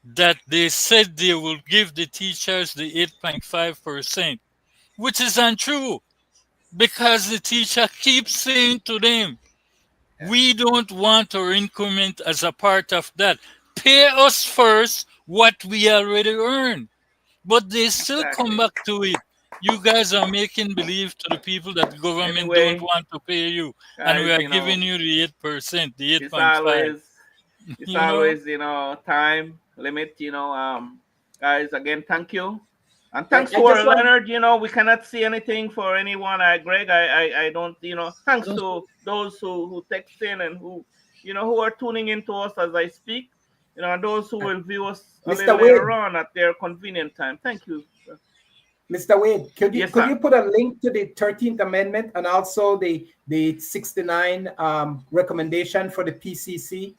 Speaker 4: that they said they will give the teachers the 8.5%, which is untrue because the teacher keeps saying to them, we don't want our increment as a part of that. Pay us first what we already earned. But they still come back to it. You guys are making believe to the people that the government
Speaker 2: Anyway,
Speaker 4: don't want to pay you,
Speaker 2: guys,
Speaker 4: and we are giving you the 8%, the
Speaker 2: it's
Speaker 4: 8.5.
Speaker 2: always time limit. Guys, again, thank you. And thanks for Leonard. We cannot see anything for anyone. Greg, I don't. Thanks to those who text in and who are tuning in to us as I speak. And those who will view us a little later on at their convenient time. Thank you.
Speaker 3: Mr. Wade, could you put a link to the 13th Amendment and also the 69 recommendation for the PCC?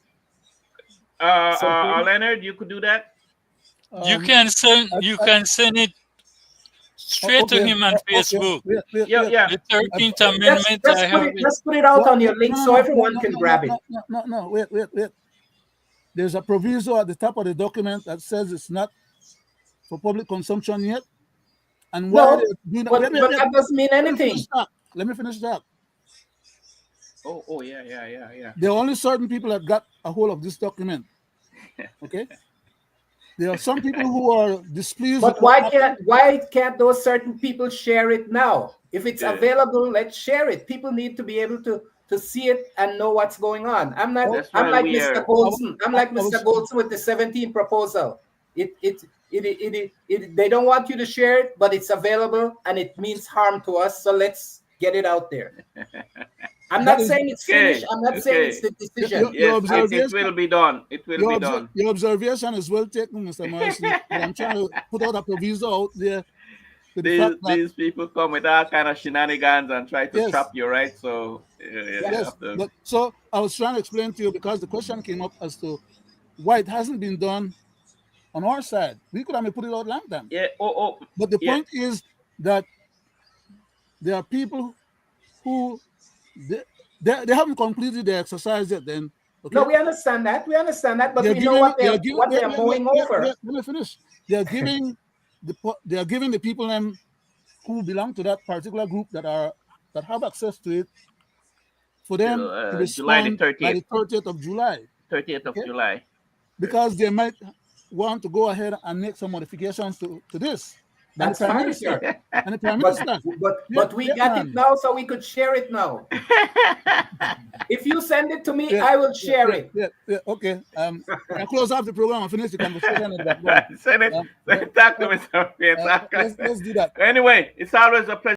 Speaker 2: Leonard, you could do that.
Speaker 4: You can send it straight to him on Facebook.
Speaker 2: Yeah.
Speaker 4: The 13th Amendment.
Speaker 3: Let's put it out on your link so everyone can grab it.
Speaker 1: No, wait. There's a proviso at the top of the document that says it's not for public consumption yet. And
Speaker 3: but that doesn't mean anything.
Speaker 1: Let me finish that.
Speaker 2: Oh, yeah.
Speaker 1: There are only certain people that got a hold of this document. Okay? There are some people who are displeased.
Speaker 3: But why can't those certain people share it now? If it's available, let's share it. People need to be able to see it and know what's going on. I'm like Mr. Goldson. I'm like Mr. Goldson with the 17 proposal. They don't want you to share it, but it's available and it means harm to us. So let's get it out there. I'm not saying it's finished. I'm not saying it's the decision.
Speaker 2: It will be done. It will be done.
Speaker 1: Your observation is well taken, Mr. Morrison. I'm trying to put out a proviso out there.
Speaker 2: These people come with all kind of shenanigans and try to trap you, right? So
Speaker 1: so I was trying to explain to you because the question came up as to why it hasn't been done on our side. We could have put it out long time.
Speaker 2: Yeah.
Speaker 1: But the point is that there are people who they haven't completed their exercise yet. Then
Speaker 3: no, we understand that. But we know what they're mowing over.
Speaker 1: Let me finish. They are giving the people who belong to that particular group that have access to it for them to respond by the 30th of July.
Speaker 2: 30th of July.
Speaker 1: Because they might want to go ahead and make some modifications to this.
Speaker 3: That's fine, sir.
Speaker 1: And the Prime Minister.
Speaker 3: But we got it now, so we could share it now. If you send it to me, I will share it.
Speaker 1: Yeah, okay. I close off the program and finish the conversation.
Speaker 2: Send it. Talk to me, sir.
Speaker 1: Let's do that.
Speaker 2: Anyway, it's always a pleasure.